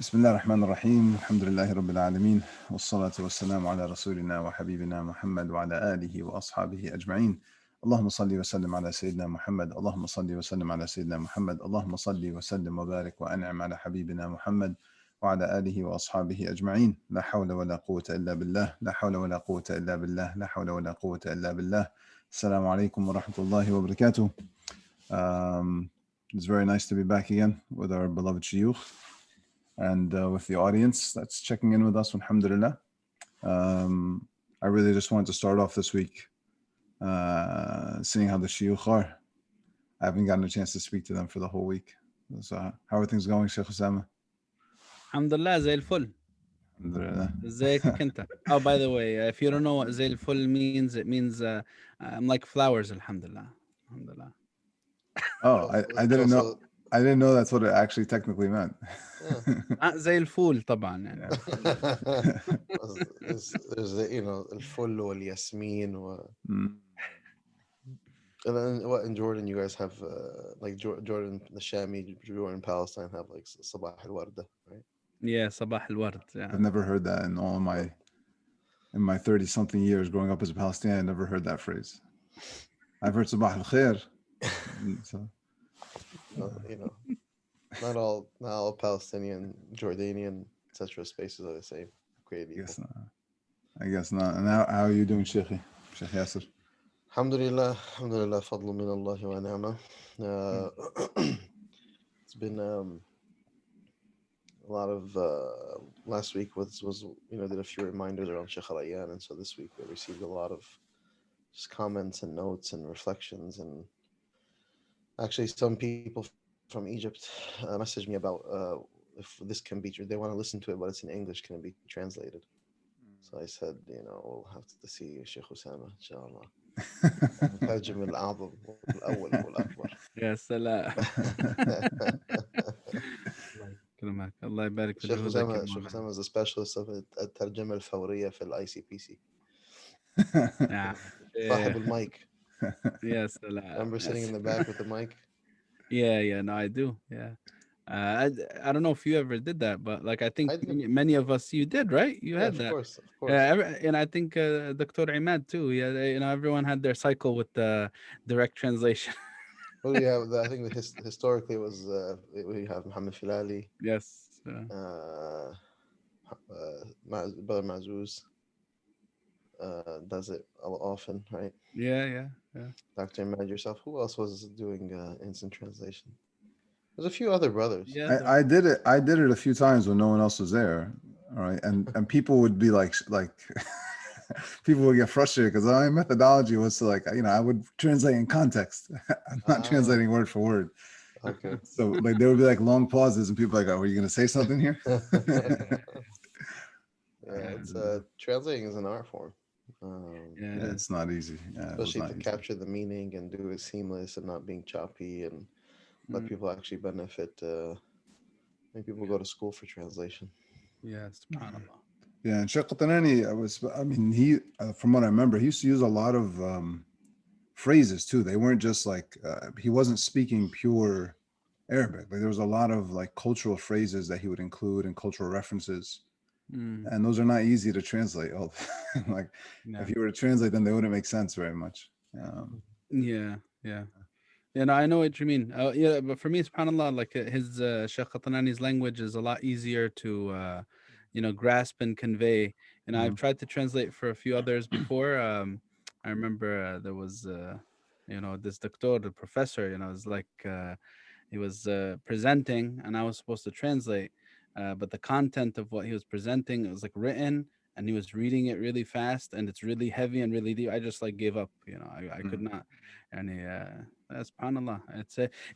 بسم الله الرحمن الرحيم الحمد لله رب العالمين والصلاة والسلام على رسولنا وحبيبنا محمد وعلى آله وأصحابه أجمعين. اللهم صل وسلم على سيدنا محمد. اللهم صل وسلم على سيدنا محمد. اللهم صل وسلم وبارك وأنعم على حبيبنا محمد وعلى آله وأصحابه أجمعين. لا حول ولا قوة إلا بالله. لا حول ولا قوة إلا بالله. لا حول ولا قوة إلا بالله. السلام عليكم ورحمة الله وبركاته. It's very nice to be back again with our beloved shuyukh and with the audience that's checking in with us, alhamdulillah. I really just wanted to start off this week seeing how the shuyukh are. I haven't gotten a chance to speak to them for the whole week. So how are things going, Shaykh Osamah? Alhamdulillah, زي الفل. Alhamdulillah. ازيك انت? Oh, by the way, if you don't know what زي الفل means, it means I'm like flowers, alhamdulillah. Alhamdulillah. Oh, I didn't know. I didn't know that's what it actually technically meant. زي الفول طبعا يعني. There's الفل والياسمين Mm. and then what in Jordan you guys have like Jordan the Shami, Jordan Palestine have like Sabah al-Warda, right? Yeah, صباح الورد. Yeah. I've never heard that in all my 30-something years growing up as a Palestinian. I never heard that phrase. I've heard Sabah al-Khair. So. Not all Palestinian, Jordanian, etc. spaces are the same. Created equal. I guess not. And how are you doing, Shaykh Yasir? Alhamdulillah, fadlu min Allah wa ni'mah. It's been a lot of last week was did a few reminders around Sheikh Al-Ayyan, and so this week we received a lot of just comments and notes and reflections, and actually some people from Egypt messaged me about if this can be, they want to listen to it, but it's in English, can it be translated? So I said, we'll have to see Shaykh Osamah, inshallah. الترجمة الأعظم والأول والأكبر. يا سلام. كلامك الله يبارك في جهودك. Shaykh Osamah is a specialist of الترجمة الفورية في ICPC. صاحب المايك. يا سلام. Remember sitting in the back with the mic? Yeah, no, I do. Yeah. I don't know if you ever did that, but like I think many of us, you did, right? You had that. Of course. And I think Dr. Imad too. Yeah, everyone had their cycle with the direct translation. Well, we have. I think historically it was we have Muhammad Filali. Yes. Brother Mazuz does it often, right? Yeah. Dr. Imad, yourself. Who else was doing instant translation? There's a few other brothers. Yeah, I did it. I did it a few times when no one else was there. All right, and people would be like people would get frustrated because my methodology was to I would translate in context. I'm not translating word for word. Okay. So like there would be like long pauses and people like, "Oh, were you going to say something here?" Yeah, it's translating is an art form. It's not easy. Especially to capture the meaning and do it seamless and not being choppy and let people actually benefit. Make people go to school for translation. Yeah, subhanAllah. Yeah, and Shaykh Qatnani, he from what I remember, he used to use a lot of phrases too. They weren't just like he wasn't speaking pure Arabic. Like there was a lot of like cultural phrases that he would include and cultural references. And those are not easy to translate. If you were to translate them, they wouldn't make sense very much. Yeah. And I know what you mean. Yeah, but for me, subhanAllah, like his Shaykh Qatnani's language is a lot easier to, grasp and convey. And I've tried to translate for a few others before. I remember there was, this doctor, the professor, it was like he was presenting and I was supposed to translate. But the content of what he was presenting, it was like written and he was reading it really fast and it's really heavy and really deep. I just like gave up, I could not. And subhanAllah,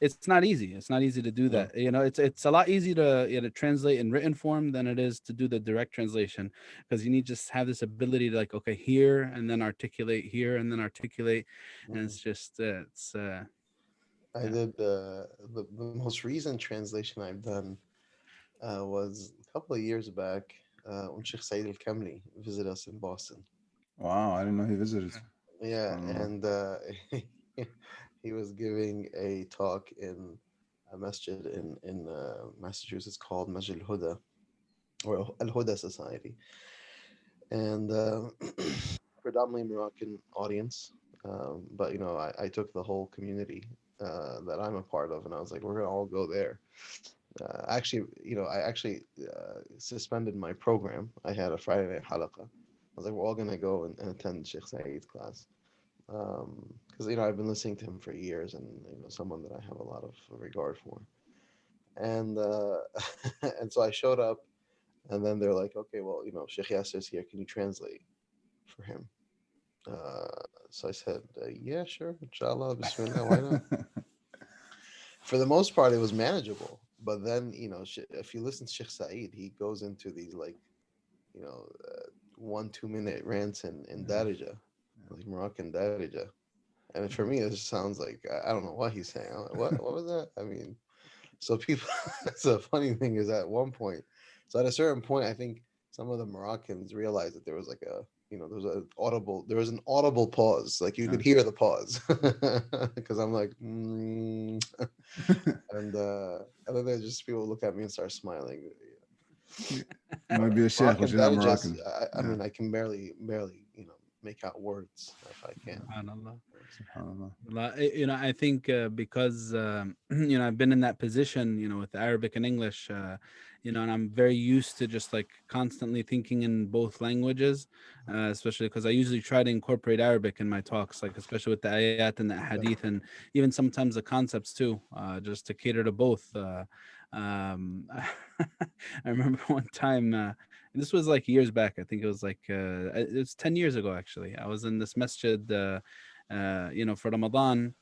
it's not easy. It's not easy to do that. It's a lot easier to translate in written form than it is to do the direct translation because you need to just have this ability to okay, here and then articulate, here and then articulate. And it's just I did the most recent translation I've done was a couple of years back when Sheikh Zaied al-Kamli visited us in Boston. Wow, I didn't know he visited. Yeah, and he was giving a talk in a masjid in Massachusetts called Masjid Huda, or Al-Huda Society, and predominantly Moroccan audience. But I took the whole community that I'm a part of, and I was like, we're gonna all go there. Actually, I actually suspended my program. I had a Friday night halaqa. I was like, we're all gonna go and attend Sheikh Zaied's class, because I've been listening to him for years, and someone that I have a lot of regard for. And and so I showed up, and then they're like, okay, well, Sheikh Yasir is here. Can you translate for him? Uh, so I said, yeah, sure, inshallah, bismillah, why not? For the most part, it was manageable. But then, if you listen to Sheikh Saeed, he goes into these like, 1-2 minute rants in Darija, like Moroccan Darija. And for me, it just sounds like I don't know what he's saying. I'm like, what was that? I mean, so people. So the funny thing is, at one point, so at a certain point, I think some of the Moroccans realized that there was like there was an audible pause, like you could hear the pause, because I'm like, and then there's just people look at me and start smiling. Might be a sheikh, but Moroccan you're not Darijas, Moroccan. I mean, I can barely, make out words if I can. SubhanAllah. SubhanAllah. I think because I've been in that position, with Arabic and English, and I'm very used to just like constantly thinking in both languages, especially because I usually try to incorporate Arabic in my talks, like especially with the ayat and the hadith, and even sometimes the concepts too, just to cater to both. I remember one time, and this was like years back. I think it was like it was 10 years ago actually. I was in this masjid. For Ramadan,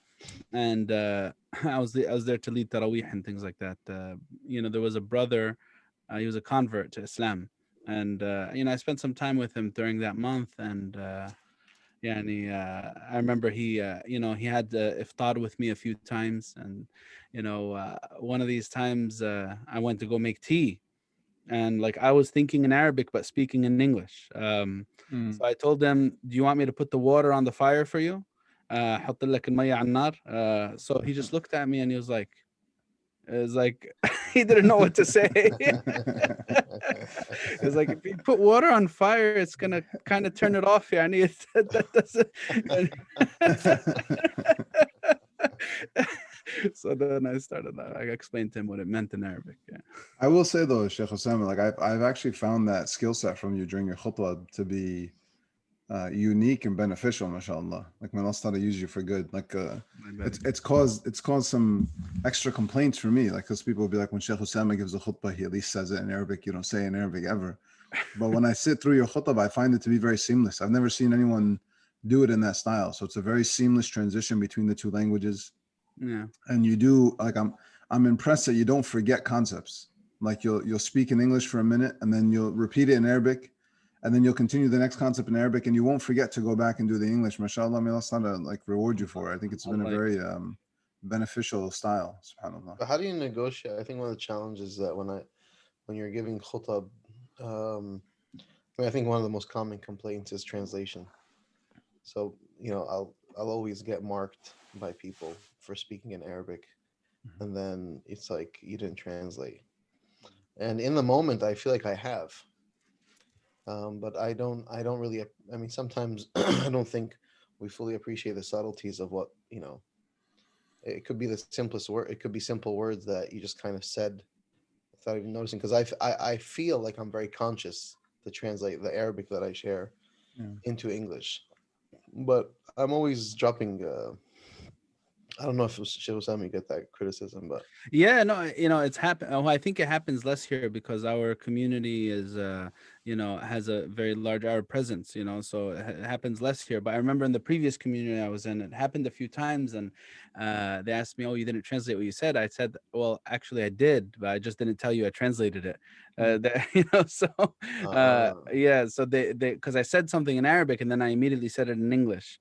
and I was there to lead Taraweeh and things like that. There was a brother, he was a convert to Islam, and I spent some time with him during that month, and I remember he had iftar with me a few times, and one of these times I went to go make tea, and like I was thinking in Arabic but speaking in English. So I told them, "Do you want me to put the water on the fire for you? حط لك المية على النار." So he just looked at me and he was like, he didn't know what to say. It's like, if you put water on fire, it's gonna kind of turn it off. Yani, that doesn't. So then I started. I explained to him what it meant in Arabic. Yeah. I will say though, Sheikh Osamah, like I've actually found that skill set from you during your khutbah to be unique and beneficial, mashallah. Like may Allah Ta'ala use you for good. Like it's caused some extra complaints for me. Like because people will be like, when Sheikh Osamah gives a khutbah, he at least says it in Arabic. You don't say it in Arabic ever. But when I sit through your khutbah, I find it to be very seamless. I've never seen anyone do it in that style. So it's a very seamless transition between the two languages. Yeah. And you do, like, I'm impressed that you don't forget concepts. Like you'll speak in English for a minute and then you'll repeat it in Arabic, and then you'll continue the next concept in Arabic, and you won't forget to go back and do the English. MashaAllah, may Allah like reward you for it. I think it's been a very beneficial style, subhanAllah. But how do you negotiate? I think one of the challenges is that when you're giving khutab, I think one of the most common complaints is translation. So I'll always get marked by people for speaking in Arabic, and then it's like you didn't translate. And in the moment, I feel like I have, but I don't really. I mean, sometimes I don't think we fully appreciate the subtleties of what. It could be the simplest word. It could be simple words that you just kind of said without even noticing. Because I feel like I'm very conscious to translate the Arabic that I share into English, but I'm always dropping. I don't know if Shivasami get that criticism, but yeah, no, it's happened. Oh, I think it happens less here because our community is, has a very large Arab presence, so it happens less here. But I remember in the previous community I was in, it happened a few times, and they asked me, "Oh, you didn't translate what you said?" I said, "Well, actually, I did, but I just didn't tell you I translated it." So yeah, so they because I said something in Arabic and then I immediately said it in English,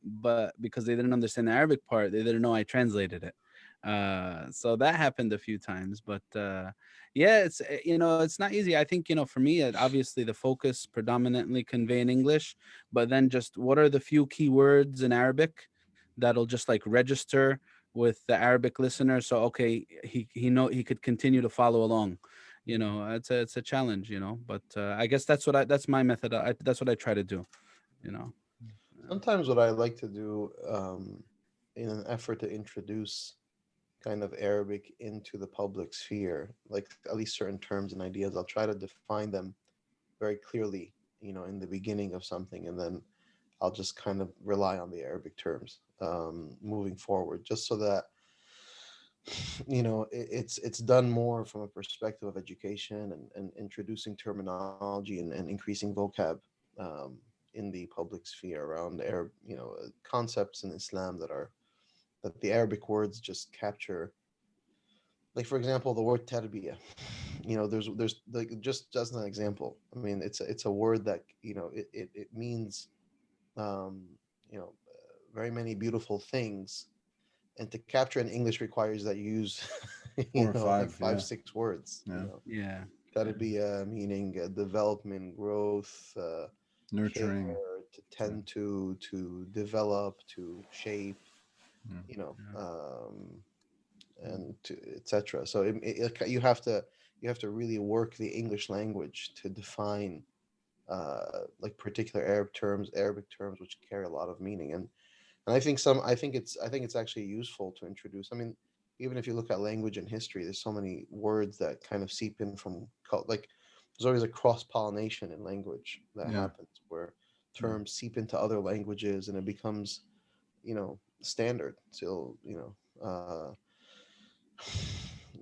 but because they didn't understand the Arabic part, they didn't know I translated it. So that happened a few times, but yeah, it's not easy. I think for me, obviously the focus predominantly convey in English, but then just what are the few key words in Arabic that'll just like register with the Arabic listener, so okay, he could continue to follow along, it's a challenge, but I guess that's my method. That's what I try to do, you know. Sometimes what I like to do, in an effort to introduce kind of Arabic into the public sphere, like at least certain terms and ideas, I'll try to define them very clearly, in the beginning of something, and then I'll just kind of rely on the Arabic terms, moving forward, just so that it's done more from a perspective of education and introducing terminology and increasing vocab, um, in the public sphere around Arab, concepts in Islam that the Arabic words just capture. Like for example, the word tarbiya. There's like, just as an example. I mean, it's a word that it means, um, very many beautiful things, and to capture in English requires that you use Four or like five, five yeah. six words. Yeah. Yeah. Got to be meaning development, growth, care, Nurturing. to tend to develop, to shape, Yeah. you know, Yeah. and to etc. So you have to really work the English language to define like particular Arabic terms, which carry a lot of meaning. And I think it's actually useful to introduce. I mean, even if you look at language and history, there's so many words that kind of seep in from like there's always a cross pollination in language that Yeah. happens where terms seep into other languages and it becomes standard. So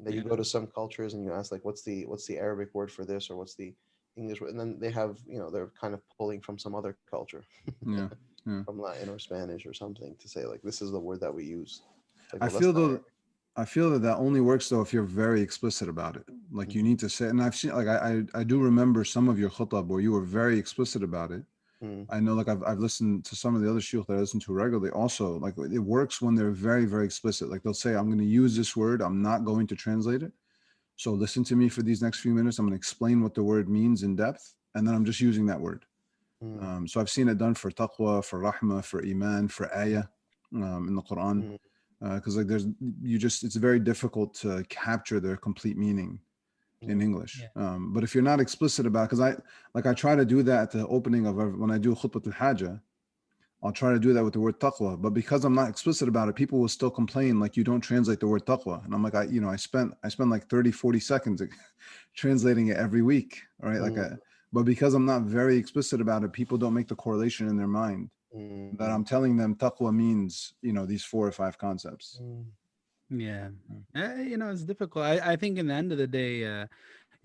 then you Yeah. go to some cultures and you ask like what's the Arabic word for this, or what's the English word, and then they have they're kind of pulling from some other culture, Yeah. Yeah. from Latin or Spanish or something, to say like this is the word that we use. Like, I well, that's feel not though, I feel that that only works though if you're very explicit about it. Like you Arabic. need to say, and I've seen, like I do remember some of your khutab where you were very explicit about it. Mm, I know, like I've listened to some of the other shuyukh that I listen to regularly. Also, like it works when they're very, very explicit. Like they'll say, "I'm going to use this word. I'm not going to translate it. So listen to me for these next few minutes. I'm going to explain what the word means in depth, and then I'm just using that word." mm, So I've seen it done for taqwa, for rahmah, for iman, for ayah, in the Quran. mm, Because like it's very difficult to capture their complete meaning yeah. in English. Yeah. But if you're not explicit about, because I try to do that at the opening of when I do khutbah al-hajah, I'll try to do that with the word taqwa. But because I'm not explicit about it, people will still complain like you don't translate the word taqwa. And I'm like, I spend like 30, 40 seconds translating it every week. All right. Mm, But because I'm not very explicit about it, people don't make the correlation in their mind mm, that I'm telling them taqwa means, these 4 or 5 concepts. mm, Yeah. It's difficult. I think in the end of the day,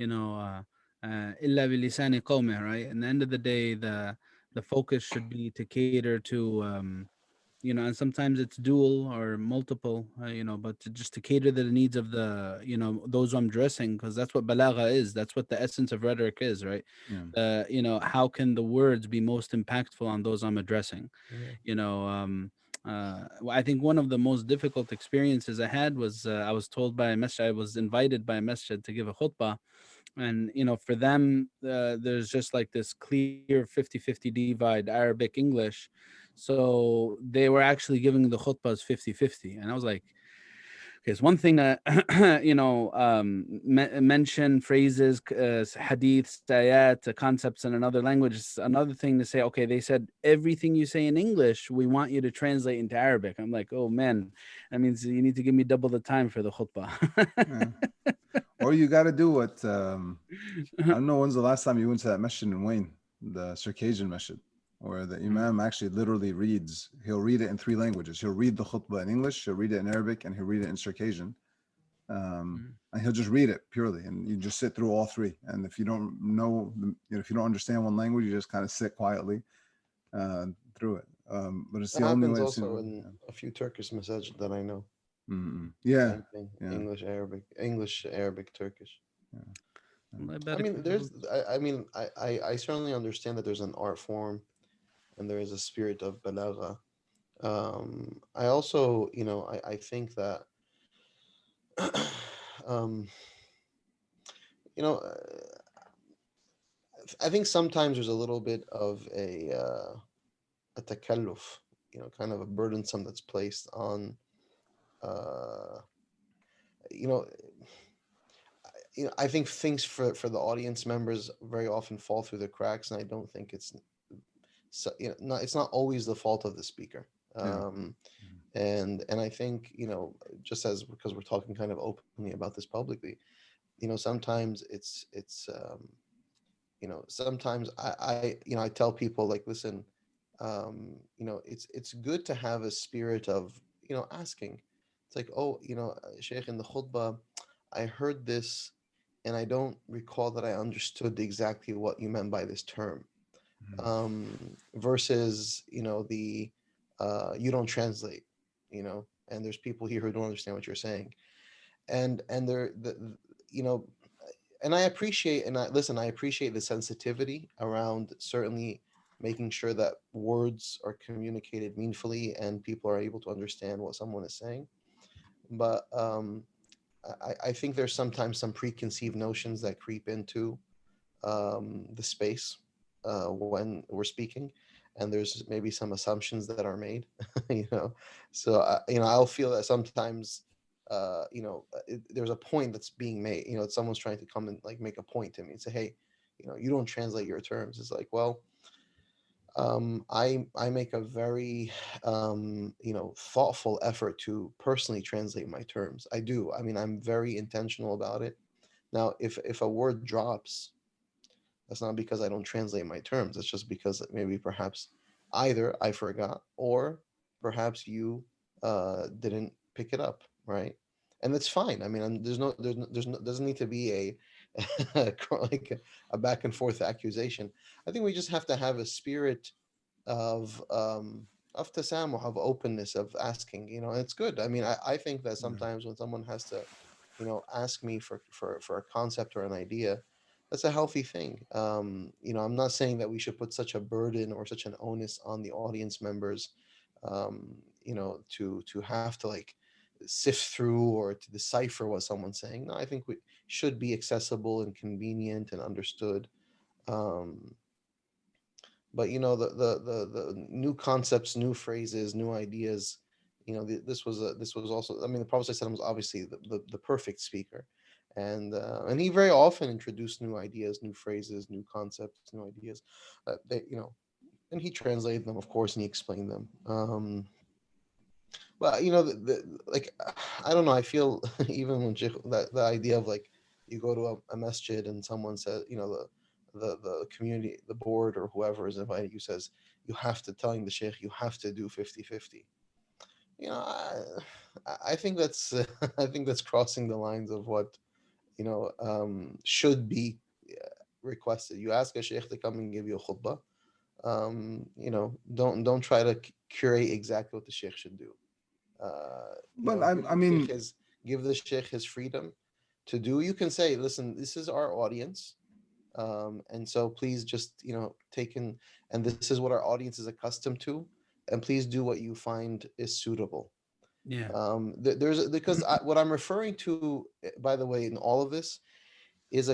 إلا بلسان قومه, right? In the end of the day, the focus should be to cater to, and sometimes it's dual or multiple, but just to cater to the needs of those I'm addressing, because that's what balagha is. That's what the essence of rhetoric is, right? Yeah. How can the words be most impactful on those I'm addressing? yeah. I think one of the most difficult experiences I had was I was told by a masjid, I was invited by a masjid to give a khutbah, and for them there's just like this clear 50-50 divide, Arabic English, so they were actually giving the khutbahs 50-50, and I was like, okay, it's one thing to mention phrases, hadiths, ayat, concepts in another language. It's another thing to say, okay, they said everything you say in English we want you to translate into Arabic. I'm like, oh man, that means you need to give me double the time for the khutbah. Yeah. Or you got to do what, I don't know when's the last time you went to that masjid in Wayne, the Circassian masjid, where the imam actually literally he'll read it in 3 languages. He'll read the khutbah in English, he'll read it in Arabic, and he'll read it in Circassian. And he'll just read it purely, and you just sit through all 3. And if you don't know, if you don't understand one language, you just kind of sit quietly through it. But it's That the only happens way I've also seen. in a few Turkish masajid that I know. Yeah, Same thing. yeah, English, Arabic, Turkish. I الله mean, يبارك I certainly understand that there's an art form and there is a spirit of balagha. I also, I think that, um, you know, I think sometimes there's a little bit of a takalluf, kind of a burdensome that's placed on, uh, you know, I think things for the audience members very often fall through the cracks, and I don't think it's so, it's not always the fault of the speaker. Yeah. And I think, just as because we're talking kind of openly about this publicly, sometimes sometimes I tell people, like, listen, it's good to have a spirit of, asking. It's like, oh, Sheikh, in the khutbah, I heard this, and I don't recall that I understood exactly what you meant by this term. Versus, the you don't translate, and there's people here who don't understand what you're saying, and they're you know and I appreciate, and I appreciate the sensitivity around certainly making sure that words are communicated meaningfully and people are able to understand what someone is saying. But I think there's sometimes some preconceived notions that creep into the space when we're speaking, and there's maybe some assumptions that are made, you know. So I'll feel that sometimes, there's a point that's being made. Someone's trying to come and like make a point to me and say, hey, you don't translate your terms. It's like, well, I make a very thoughtful effort to personally translate my terms. I do. I mean, I'm very intentional about it. Now, if a word drops, that's not because I don't translate my terms. It's just because maybe perhaps either I forgot or perhaps you didn't pick it up, right? And that's fine. I mean, there's no doesn't need to be like a back and forth accusation. I think we just have to have a spirit of tasamuh, of openness, of asking. And it's good. I mean, I think that sometimes when someone has to, ask me for a concept or an idea, that's a healthy thing. I'm not saying that we should put such a burden or such an onus on the audience members, to have to like sift through or to decipher what someone's saying. No, I think we should be accessible and convenient and understood. Um, but the new concepts, new phrases, new ideas. This was also, I mean, the Prophet ﷺ was obviously the perfect speaker, and he very often introduced new ideas, new phrases, new concepts, new ideas. And he translated them, of course, and he explained them. But like, I don't know. I feel even when that the idea of like you go to a masjid and someone says, the community, the board or whoever is inviting you says you have to, telling the sheikh you have to do 50-50. I think that's I think that's crossing the lines of what should be requested. You ask a sheikh to come and give you a khutbah. Don't try to curate exactly what the sheikh should do. Well, Give I the sheikh mean, his freedom to do. You can say, listen, this is our audience, and so please just take in, and this is what our audience is accustomed to, and please do what you find is suitable. Yeah. There's because what I'm referring to, by the way, in all of this is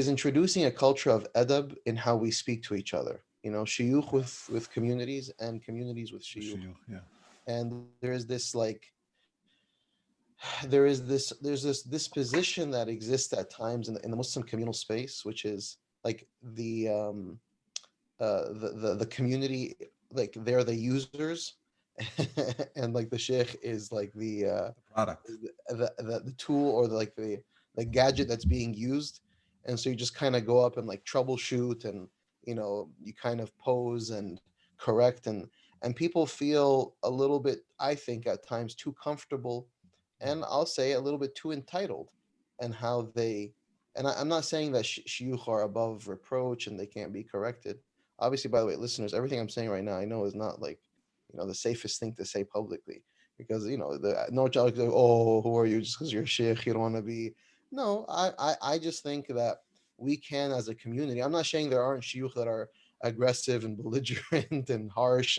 introducing a culture of adab in how we speak to each other. Shuyukh with communities and communities with shuyukh. yeah. And there's this disposition that exists at times in the Muslim communal space, which is like the community, like they're the users, and like the sheikh is like Product. the tool, or the gadget that's being used. And so you just kind of go up and like troubleshoot, and you kind of pose and correct, and people feel a little bit, I think, at times too comfortable, and I'll say a little bit too entitled, and how they, and I'm not saying that shuyukh are above reproach and they can't be corrected. Obviously, by the way, listeners, everything I'm saying right now I know is not like the safest thing to say publicly, because the no child goes, oh, who are you, just because you're a sheikh you don't want to be. No, I just think that we can, as a community, I'm not saying there aren't shuyukh that are aggressive and belligerent and harsh,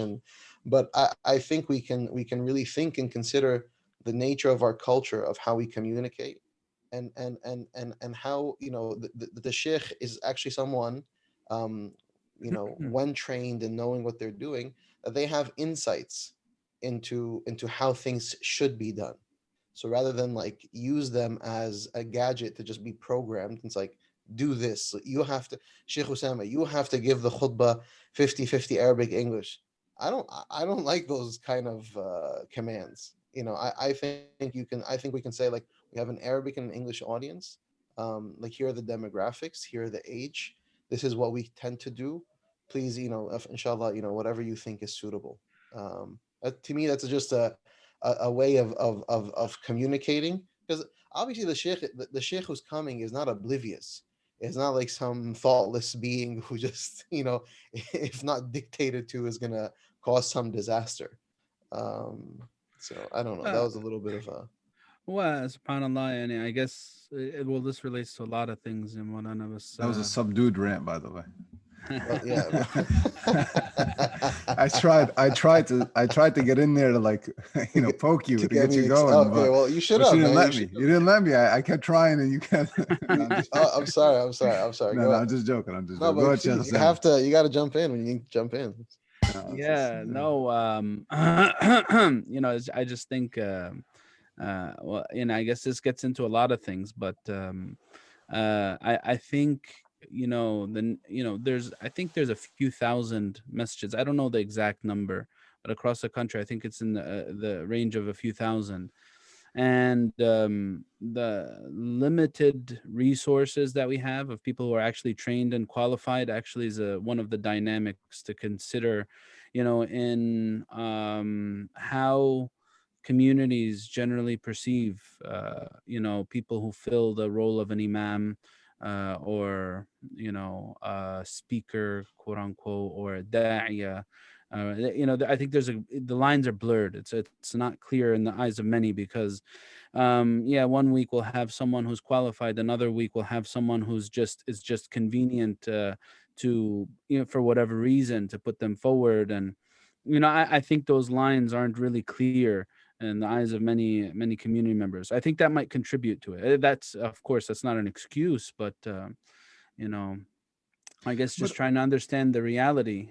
but I think we can really think and consider the nature of our culture, of how we communicate, and how the sheikh is actually someone, um when trained and knowing what they're doing, that they have insights into how things should be done. So rather than like use them as a gadget to just be programmed, it's like, do this. You have to, Sheikh Osama, you have to give the khutbah 50-50 Arabic English. I don't like those kind of commands. I think I think we can say, like, we have an Arabic and an English audience. Like, here are the demographics, here are the age. This is what we tend to do. Please, inshallah, whatever you think is suitable. To me, that's just a way of communicating, because obviously the sheikh who's coming is not oblivious. It's not like some thoughtless being who just, if not dictated to, is gonna cause some disaster. Um, so I don't know. That Uh, was a little bit of a well, subhanallah, and I guess well, this relates to a lot of things in one of us. That was a subdued rant, by the way. well, yeah. I tried to get in there to, like, poke you, to get get you me going, okay, but, well, you should but have, you didn't man. let me. You didn't let me. I kept trying, and you kept. No, I'm sorry. no, Go no, ahead. I'm just joking. No, Go but ahead, Sheikh please, Hassan. you got to jump in when you jump in. No, Yeah, no, I just think, well, I guess this gets into a lot of things, but I think, I think there's a few thousand masjids. I don't know the exact number, but across the country, I think it's in the range of a few thousand. And the limited resources that we have of people who are actually trained and qualified actually is one of the dynamics to consider, in how communities generally perceive, people who fill the role of an imam, or, a speaker, quote unquote, or a da'iya. I think the lines are blurred. It's not clear in the eyes of many, because, one week we'll have someone who's qualified, another week we'll have someone who's just convenient, to, for whatever reason, to put them forward. And, I think those lines aren't really clear in the eyes of many community members. I think that might contribute to it. That's, of course, that's not an excuse, but, you know, I guess just But trying to understand the reality.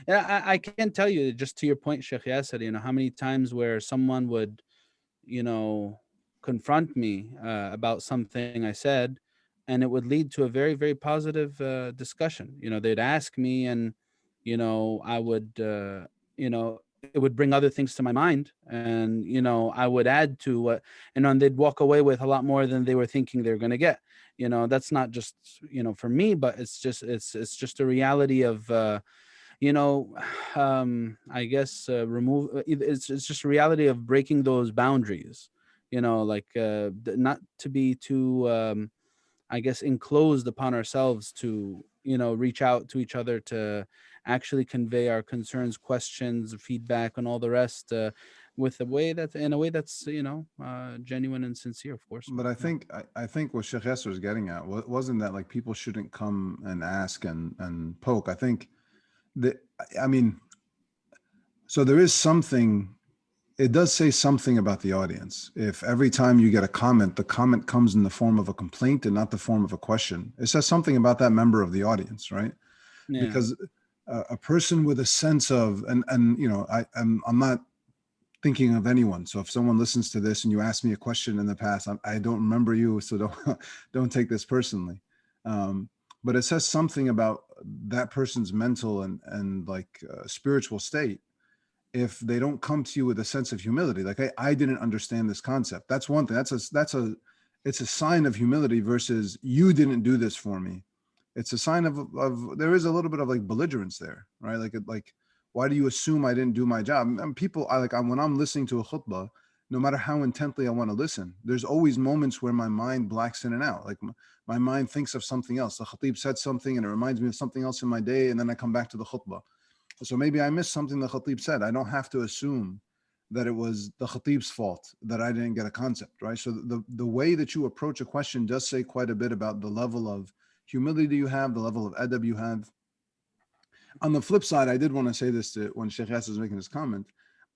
Yeah, I can tell you, just to your point, Sheikh Yasir, how many times where someone would, you know, confront me about something I said, and it would lead to a very, very positive discussion. They'd ask me, and, I would, it would bring other things to my mind, and, I would add to what, and they'd walk away with a lot more than they were thinking they were going to get. That's not just, for me, but it's just a reality of, you know I guess, it's just a reality of breaking those boundaries, like, not to be too, I guess, enclosed upon ourselves, to, reach out to each other to actually convey our concerns, questions, feedback, and all the rest, with a way that's genuine and sincere, of course. but I think what Sheikh Yasser is getting at wasn't that, like, people shouldn't come and ask and poke. I think that, I mean, so there is something. It does say something about the audience. If every time you get a comment, the comment comes in the form of a complaint and not the form of a question, it says something about that member of the audience, right? Yeah. Because a person with a sense of, and I'm not thinking of anyone. So if someone listens to this and you asked me a question in the past, I don't remember you, so don't take this personally. But it says something about that person's mental and like spiritual state if they don't come to you with a sense of humility. Like, I didn't understand this concept. That's one thing. It's a sign of humility versus you didn't do this for me. It's a sign of there is a little bit of, like, belligerence there, right? Like, why do you assume I didn't do my job? And people, when I'm listening to a khutbah, no matter how intently I want to listen, there's always moments where my mind blacks in and out. Like, my mind thinks of something else. The khatib said something and it reminds me of something else in my day, and then I come back to the khutbah. So maybe I missed something the khatib said. I don't have to assume that it was the khatib's fault that I didn't get a concept, right? So the way that you approach a question does say quite a bit about the level of humility you have, the level of adab you have. On the flip side, I did want to say this when Sheikh Yasser was making his comment.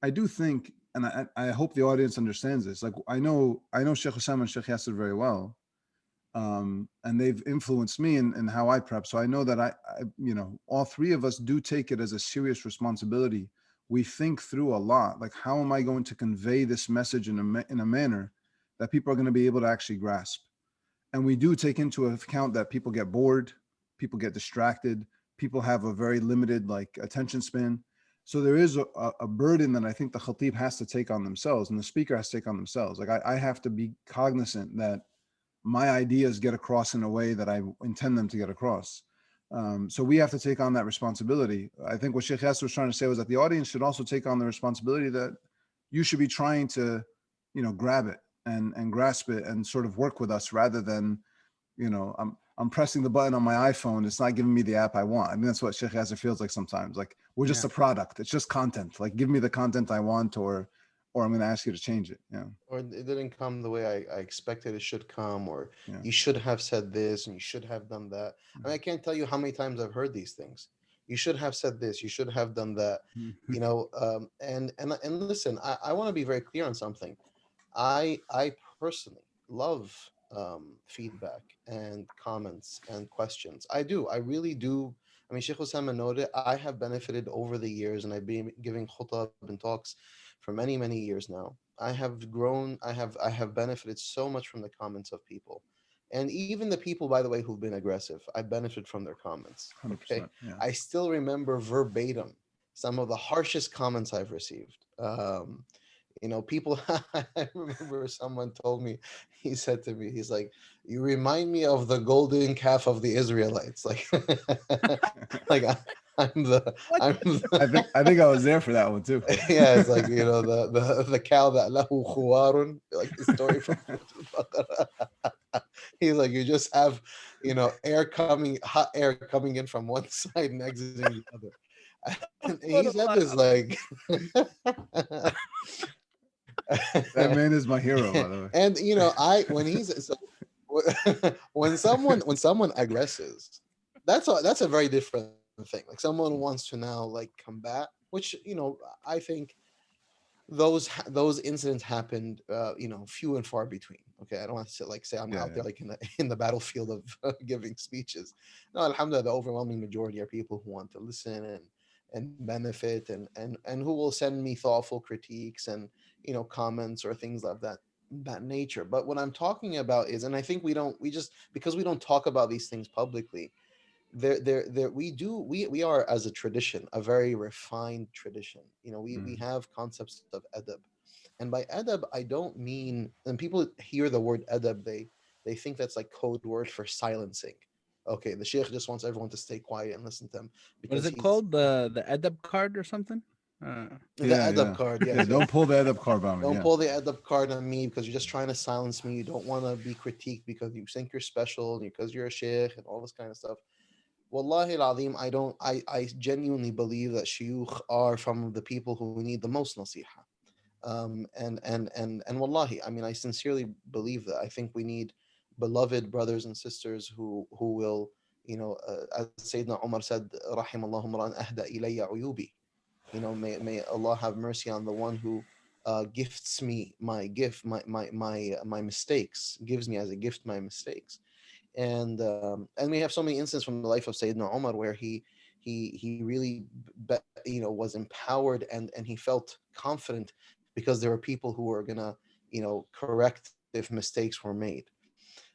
I do think, and I hope the audience understands this. Like, I know Sheikh Osamah and Sheikh Yasser very well. And they've influenced me in how I prep. So I know that I all three of us do take it as a serious responsibility we think through a lot, like, how am I going to convey this message in a manner that people are going to be able to actually grasp? And we do take into account that people get bored, people get distracted, people have a very limited like attention span. So there is a burden that I think the khatib has to take on themselves and the speaker has to take on themselves. Like I have to be cognizant that my ideas get across in a way that I intend them to get across. So we have to take on that responsibility. I think what Shaykh Yasir was trying to say was that the audience should also take on the responsibility that you should be trying to, grab it and grasp it and sort of work with us rather than, I'm pressing the button on my iPhone. It's not giving me the app I want. I mean, that's what Shaykh Yasir feels like sometimes. Like we're just a product. It's just content. Like give me the content I want, or I'm going to ask you to change it. Yeah. Or it didn't come the way I expected it should come, or Yeah. you should have said this and you should have done that. I mean, I can't tell you how many times I've heard these things. You should have said this. You should have done that. And listen, I want to be very clear on something. I personally love feedback and comments and questions. I do. I really do. I mean, Sheikh Osamah noted, I have benefited over the years, and I've been giving khutab and talks for many, many years now. I have grown. I have benefited so much from the comments of people, and even the people, by the way, who've been aggressive. I benefit from their comments. Okay, 100%. Yeah. I still remember verbatim some of the harshest comments I've received. People. I remember someone told me. He said to me, he's like, "You remind me of the golden calf of the Israelites." Like, like I'm the. I think I was there for that one too. Yeah, it's like the cow that lahu khuwarun, like the story from He's like, you just have hot air coming in from one side and exiting the other. And he said this like That man is my hero, by the way. And when someone aggresses, that's a very different thing. Like someone wants to now like combat, which I think those incidents happened few and far between. Okay, I don't want to say I'm out there like in the battlefield of giving speeches. No, alhamdulillah, the overwhelming majority are people who want to listen and benefit and who will send me thoughtful critiques and comments or things of that nature. But what I'm talking about is, and I think we just because we don't talk about these things publicly, we are, as a tradition, a very refined tradition. We have concepts of adab, and by adab I don't mean, and people hear the word adab, they think that's like code word for silencing. Okay, the sheikh just wants everyone to stay quiet and listen to him What is because it called? The adab card or something? the adab card. Yes, don't pull the adab card on me. Don't pull the adab card on me because you're just trying to silence me. You don't want to be critiqued because you think you're special, because you're a sheikh and all this kind of stuff. Wallahi al-azim, I genuinely believe that shuyukh are from the people who need the most nasiha. And wallahi, I mean, I sincerely believe that. I think we need beloved brothers and sisters who will, as Sayyidina Umar said, rahimallahu mran ahda ilayya uyubi. May Allah have mercy on the one who gifts me my gift, my mistakes, gives me as a gift my mistakes. And we have so many instances from the life of Sayyidina Umar where he really was empowered and he felt confident because there were people who were gonna correct if mistakes were made.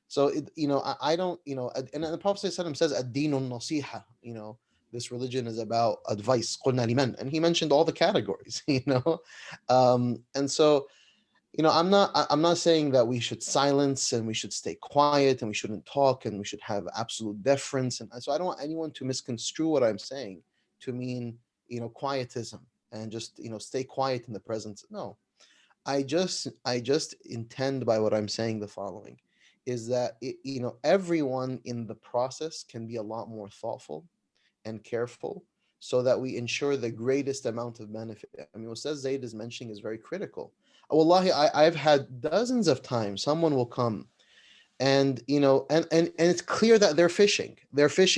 So I don't and the Prophet says ad-dinun nasiha, this religion is about advice, qulna liman, and he mentioned all the categories. And so I'm not saying that we should silence and we should stay quiet and we shouldn't talk and we should have absolute deference. And so I don't want anyone to misconstrue what I'm saying to mean, quietism and just, stay quiet in the presence. No, I just intend by what I'm saying the following is that, everyone in the process can be a lot more thoughtful and careful so that we ensure the greatest amount of benefit. I mean, what Zaied is mentioning is very critical. Wallahi, I've had dozens of times someone will come and and it's clear that they're fishing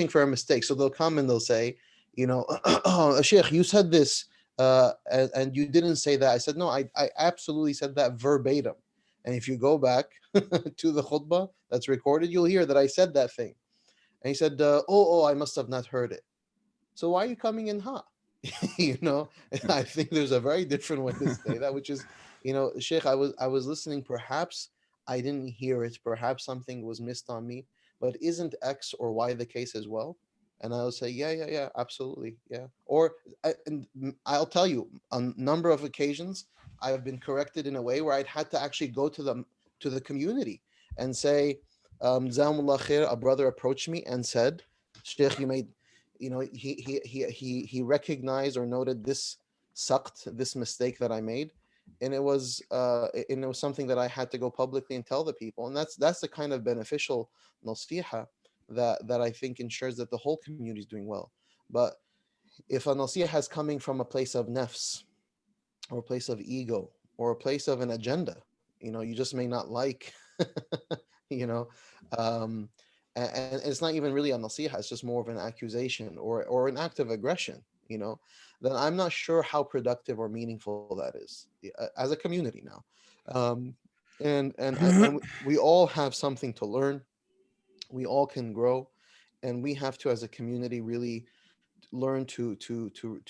for a mistake. So they'll come and they'll say, oh, Sheikh, you said this and you didn't say that. I said, no, I absolutely said that verbatim. And if you go back to the khutbah that's recorded, you'll hear that I said that thing. And he said, I must have not heard it. So why are you coming in hot? You know, I think there's a very different way to say that, which is, you know, Sheikh, I was listening. Perhaps I didn't hear it. Perhaps something was missed on me. But isn't X or Y the case as well? And I'll say, yeah, yeah, yeah, absolutely, yeah. Or I'll tell you, on a number of occasions, I have been corrected in a way where I'd had to actually go to the community and say, Jazakumullah khair, a brother approached me and said, Sheikh, you made, you know, he recognized or noted this sucked, this mistake that I made, and it was something that I had to go publicly and tell the people, and that's the kind of beneficial nasiha that I think ensures that the whole community is doing well. But if a nasiha is coming from a place of nafs, or a place of ego, or a place of an agenda, you know, you just may not like, you know, um, and it's not even really a nasiha, it's just more of an accusation or an act of aggression, you know, then I'm not sure how productive or meaningful that is as a community now. Um, and we all have something to learn, we all can grow, and we have to, as a community, really learn to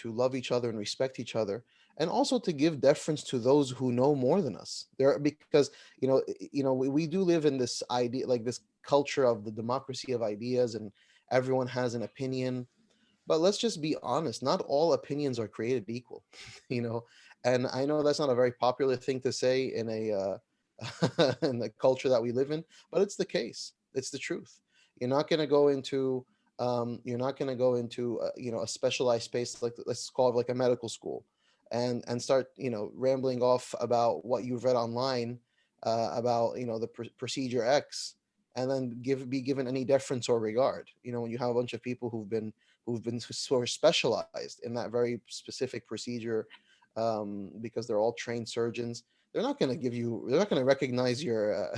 love each other and respect each other, and also to give deference to those who know more than us there, because we do live in this idea, like this culture of the democracy of ideas, and everyone has an opinion. But let's just be honest, not all opinions are created equal. you know and I know that's not a very popular thing to say in a in the culture that we live in, but it's the case, it's the truth. You're not going to go into a specialized space, like, let's call it like a medical school, and start rambling off about what you've read online, about the procedure X, and then be given any deference or regard. When you have a bunch of people who've been sort of specialized in that very specific procedure, because they're all trained surgeons. They're not going to recognize your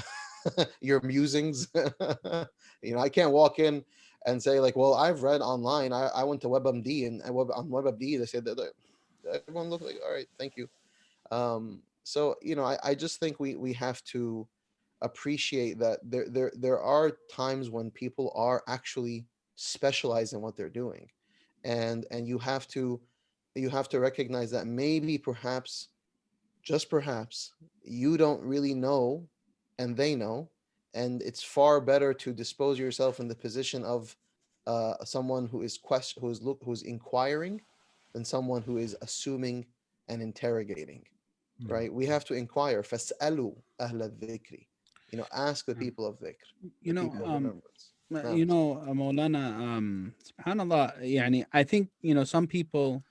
your musings. I can't walk in and say, like, well, I've read online. I went to WebMD, and on WebMD they said that everyone looked like, all right, thank you. So I just think we have to appreciate that there are times when people are actually specialized in what they're doing, and you have to recognize that maybe, perhaps, just perhaps, you don't really know, and they know, and it's far better to dispose yourself in the position of someone who's inquiring, than someone who is assuming and interrogating. Right? We have to inquire. فَاسْأَلُوا أَهْلَ الذِّكْرِ. Ask the people of dhikr, the You know, people of remembrance. Maulana, subhanallah, yani, I think, some people,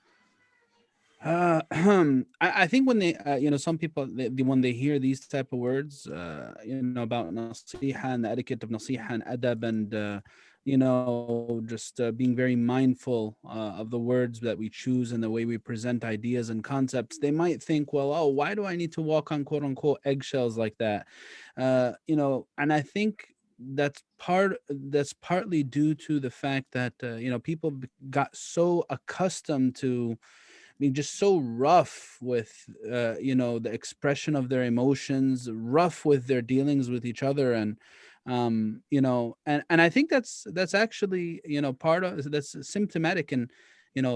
I think when they, some people, when they hear these type of words, about nasiha and the etiquette of nasiha and adab, and, just being very mindful of the words that we choose and the way we present ideas and concepts, they might think, well, oh, why do I need to walk on quote unquote eggshells like that? And I think that's partly due to the fact that, people got so accustomed to being just so rough with the expression of their emotions, rough with their dealings with each other, and and I think that's actually part of that's symptomatic in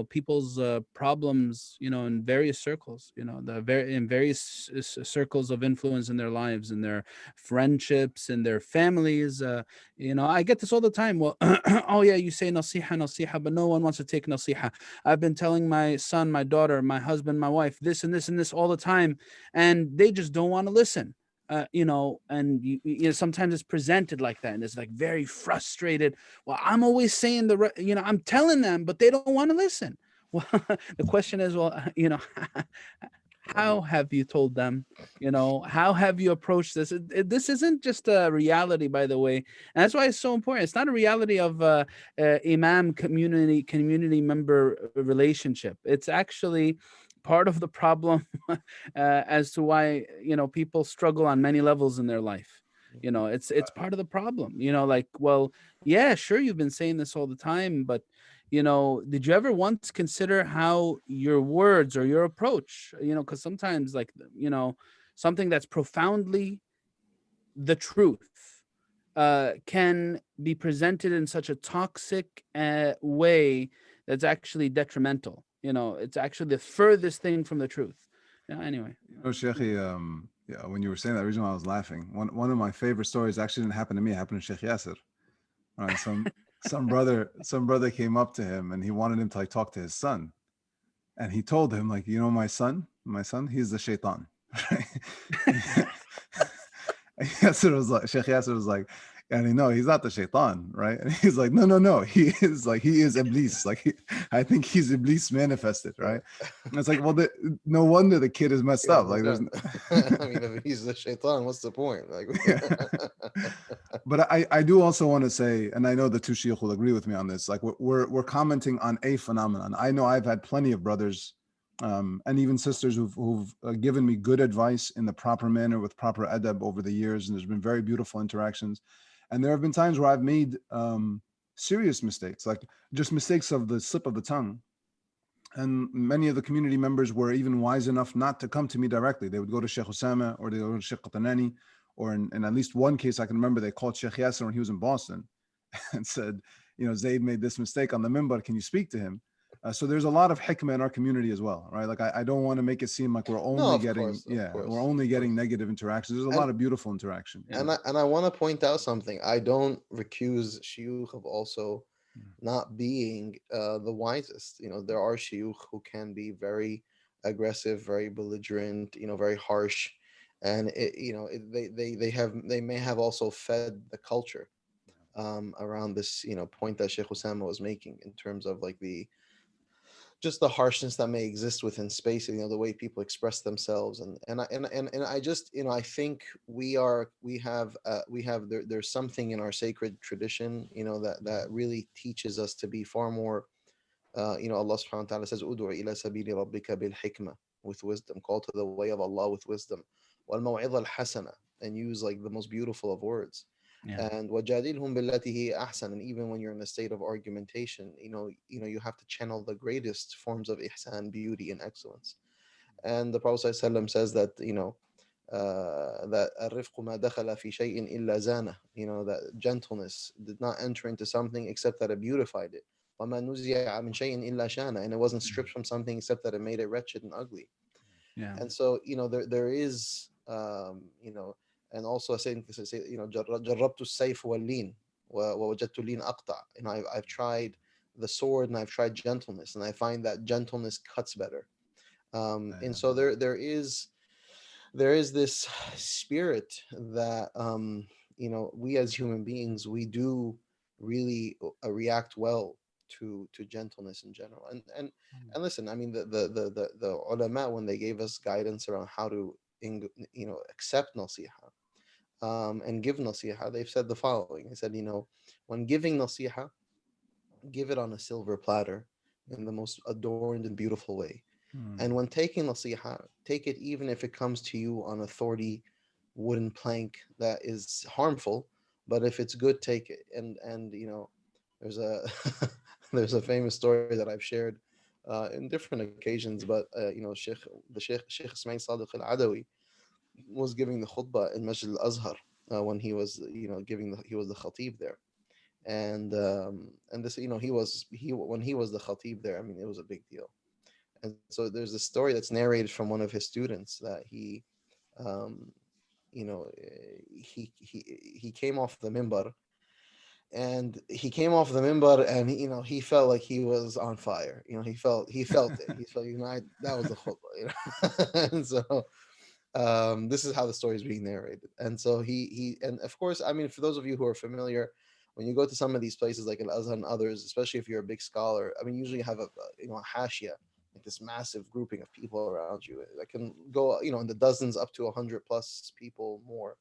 people's problems in various circles, in various circles of influence in their lives, in their friendships, in their families. I get this all the time. Well, oh yeah, you say nasiha, but no one wants to take nasiha. I've been telling my son, my daughter, my husband, my wife, this and this and this all the time, and they just don't want to listen. And sometimes it's presented like that, and it's like very frustrated. Well, I'm always saying I'm telling them, but they don't want to listen. Well, the question is, well, how have you told them? How have you approached this? This isn't just a reality, by the way, and that's why it's so important. It's not a reality of imam community member relationship. It's actually part of the problem as to why people struggle on many levels in their life. It's part of the problem. Like, well, yeah, sure, you've been saying this all the time, but did you ever once consider how your words or your approach, because sometimes, like, something that's profoundly the truth can be presented in such a toxic way that's actually detrimental. it's actually the furthest thing from the truth. Yeah. Anyway. Oh, Sheikhi, yeah, when you were saying that, the reason why I was laughing, one of my favorite stories actually didn't happen to me. It happened to Shaykh Yasir. All right, some brother came up to him and he wanted him to like talk to his son, and he told him like, my son, he's the shaitan. Yasir was like, Shaykh Yasir was like, and no, he's not the shaitan, right? And he's like, no, he is Iblis. Like, I think he's Iblis manifested, right? And it's like, well, no wonder the kid is messed up. Like, there's, I mean, if he's the shaitan, what's the point? Like, but I do also want to say, and I know the two shiuch will agree with me on this. Like, we're commenting on a phenomenon. I know I've had plenty of brothers, and even sisters who've given me good advice in the proper manner with proper adab over the years, and there's been very beautiful interactions. And there have been times where I've made serious mistakes, like just mistakes of the slip of the tongue. And many of the community members were even wise enough not to come to me directly. They would go to Shaykh Osamah, or they would go to Shaykh Qatanani, or in at least one case I can remember, they called Shaykh Yasir when he was in Boston and said, Zaied made this mistake on the minbar, can you speak to him? So there's a lot of hikmah in our community as well, right? Like, I don't want to make it seem like we're only getting negative interactions. There's a lot of beautiful interaction. And I want to point out something. I don't recuse shuyukh of also not being the wisest. There are shuyukh who can be very aggressive, very belligerent, very harsh, and they may have also fed the culture around this point that Sheikh Osama was making, in terms of like just the harshness that may exist within space, the way people express themselves, and I just, I think there's something in our sacred tradition, that really teaches us to be far more, Allah subhanahu wa ta'ala says, "Ud'u ila sabili rabbika bil hikmah," with wisdom, call to the way of Allah with wisdom, wal maw'idha al hasana, and use like the most beautiful of words. And wajadilhum billati hi ahsan, and even when you're in a state of argumentation, you have to channel the greatest forms of ihsan, beauty and excellence. And the Prophet ﷺ says that that الرفق ما دخل في شيء إلا زانه, that gentleness did not enter into something except that it beautified it. وما نزع من شيء إلا شانه, and it wasn't stripped from something except that it made it wretched and ugly. And so there is and also saying, جربت السيف واللين ووجدت اللين أقطع. I've tried the sword and I've tried gentleness, and I find that gentleness cuts better. And so there is this spirit that we as human beings, we do really react well to gentleness in general. And listen, I mean, the ulama, when they gave us guidance around how to accept nasiha and give nasiha, they've said the following. They said, when giving nasiha, give it on a silver platter in the most adorned and beautiful way. And when taking nasiha, take it even if it comes to you on a thorny wooden plank that is harmful, but if it's good, take it. And there's a there's a famous story that I've shared in different occasions, but Sheikh Ismail Sadiq al-Adawi was giving the khutbah in Masjid al-Azhar when he was he was the khatib there. And this, when he was the khatib there, I mean, it was a big deal. And so there's a story that's narrated from one of his students that he came off the minbar, and he felt like he was on fire. He felt it. He felt, that was the khutbah. And so this is how the story is being narrated. And so and of course, I mean, for those of you who are familiar, when you go to some of these places like Al-Azhar and others, especially if you're a big scholar, I mean, usually you have a hashia, like this massive grouping of people around you that can go, in the dozens up to 100 plus people more,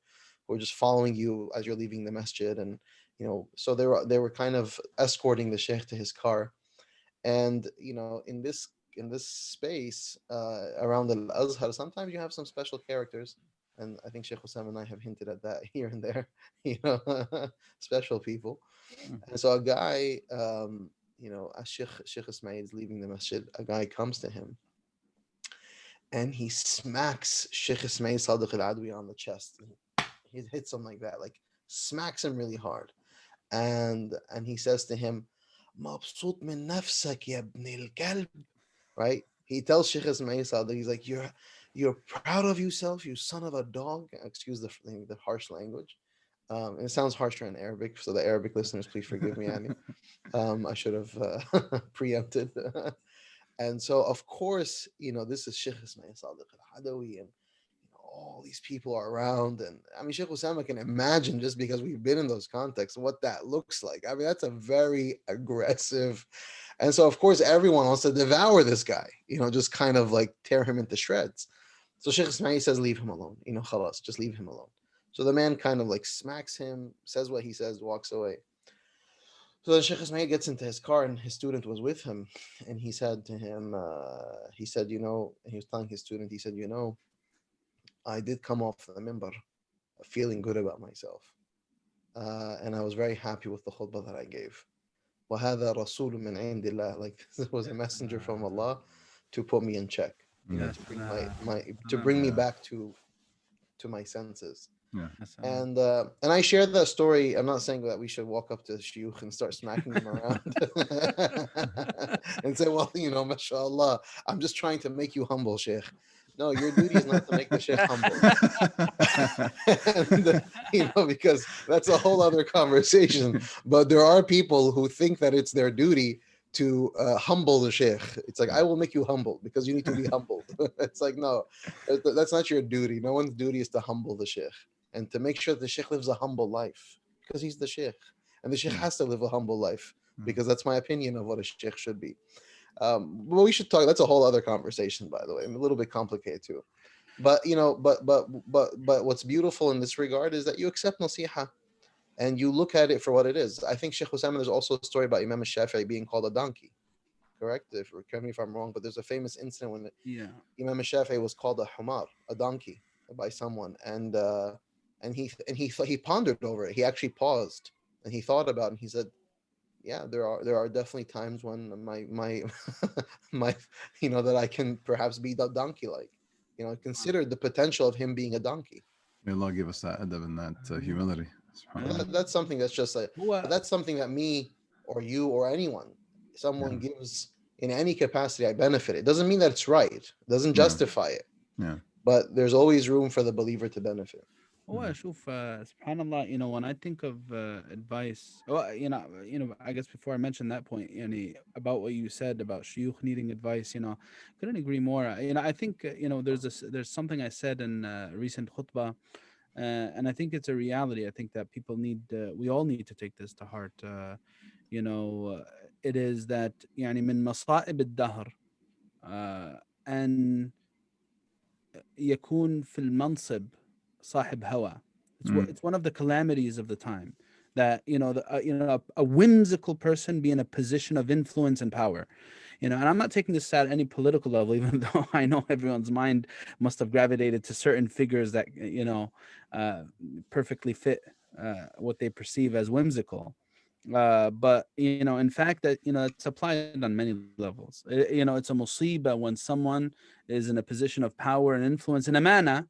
who are just following you as you're leaving the masjid. And so they were kind of escorting the sheikh to his car. And in this space around Al-Azhar, sometimes you have some special characters, and I think Sheikh Osam and I have hinted at that here and there, special people. And so a guy, as Sheikh Ismail is leaving the masjid, a guy comes to him, and he smacks Sheikh Ismail Sadiq al-Adwi on the chest. He hits him like that, like smacks him really hard. And he says to him, "مبسوط من نفسك يا ابن الكلب." right? He tells Shaykh Ismail Sadiq, he's like, you're proud of yourself, you son of a dog. Excuse the harsh language. And it sounds harsher in Arabic, so the Arabic listeners, please forgive me, Annie. I should have preempted. And so, of course, this is Shaykh Ismail Sadiq al-Hadawi, and all these people are around. And I mean, Sheikh Osama can imagine, just because we've been in those contexts, what that looks like. I mean, that's a very aggressive. And so, of course, everyone wants to devour this guy, just kind of like tear him into shreds. So Sheikh Ismail says, leave him alone. Khalas, just leave him alone. So the man kind of like smacks him, says what he says, walks away. So then Sheikh Ismail gets into his car, and his student was with him. And he said to him, he said, he was telling his student, he said, I did come off the minbar feeling good about myself. And I was very happy with the khutbah that I gave. وَهَذَا رَسُولٌ مِّنْ عِنْدِ اللَّهِ. Like, this was a messenger from Allah to put me in check, to bring me back to my senses. And I shared that story. I'm not saying that we should walk up to the shuyukh and start smacking them around and say, well, mashallah, I'm just trying to make you humble, Sheikh. No, your duty is not to make the Sheikh humble. And, because that's a whole other conversation. But there are people who think that it's their duty to humble the Sheikh. It's like, I will make you humble because you need to be humbled. It's like, no, that's not your duty. No one's duty is to humble the Sheikh and to make sure the Sheikh lives a humble life, because he's the Sheikh. And the Sheikh has to live a humble life, because that's my opinion of what a Sheikh should be. But we should talk. That's a whole other conversation, by the way. I'm a little bit complicated too. But but what's beautiful in this regard is that you accept nasiha and you look at it for what it is. I think Sheikh Osamah, there's also a story about Imam al-Shafi'i being called a donkey. Correct? Correct me if I'm wrong, but there's a famous incident when Imam al-Shafi'i was called a humar, a donkey, by someone, and he pondered over it. He actually paused and he thought about it, and he said, yeah, there are definitely times when my my that I can perhaps be the donkey like. Consider the potential of him being a donkey. May Allah give us that adab and that humility. That's something that's just that's something that me or you or someone gives in any capacity, I benefit. It doesn't mean that it's right. It doesn't justify it. But therethere's always room for the believer to benefit. شوف subhanallah, when I think of advice, I guess before I mention that point, about what you said about shuyukh needing advice, couldn't agree more. I think there's something I said in recent khutbah, and I think it's a reality. I think that we all need to take this to heart. It is that من مصائب الدهر أن يكون في المنصب صاحب هوى. It's one of the calamities of the time that a whimsical person be in a position of influence and power. And I'm not taking this at any political level, even though I know everyone's mind must have gravitated to certain figures that perfectly fit what they perceive as whimsical. But in fact, that it's applied on many levels. It's a musibah when someone is in a position of power and influence and amana.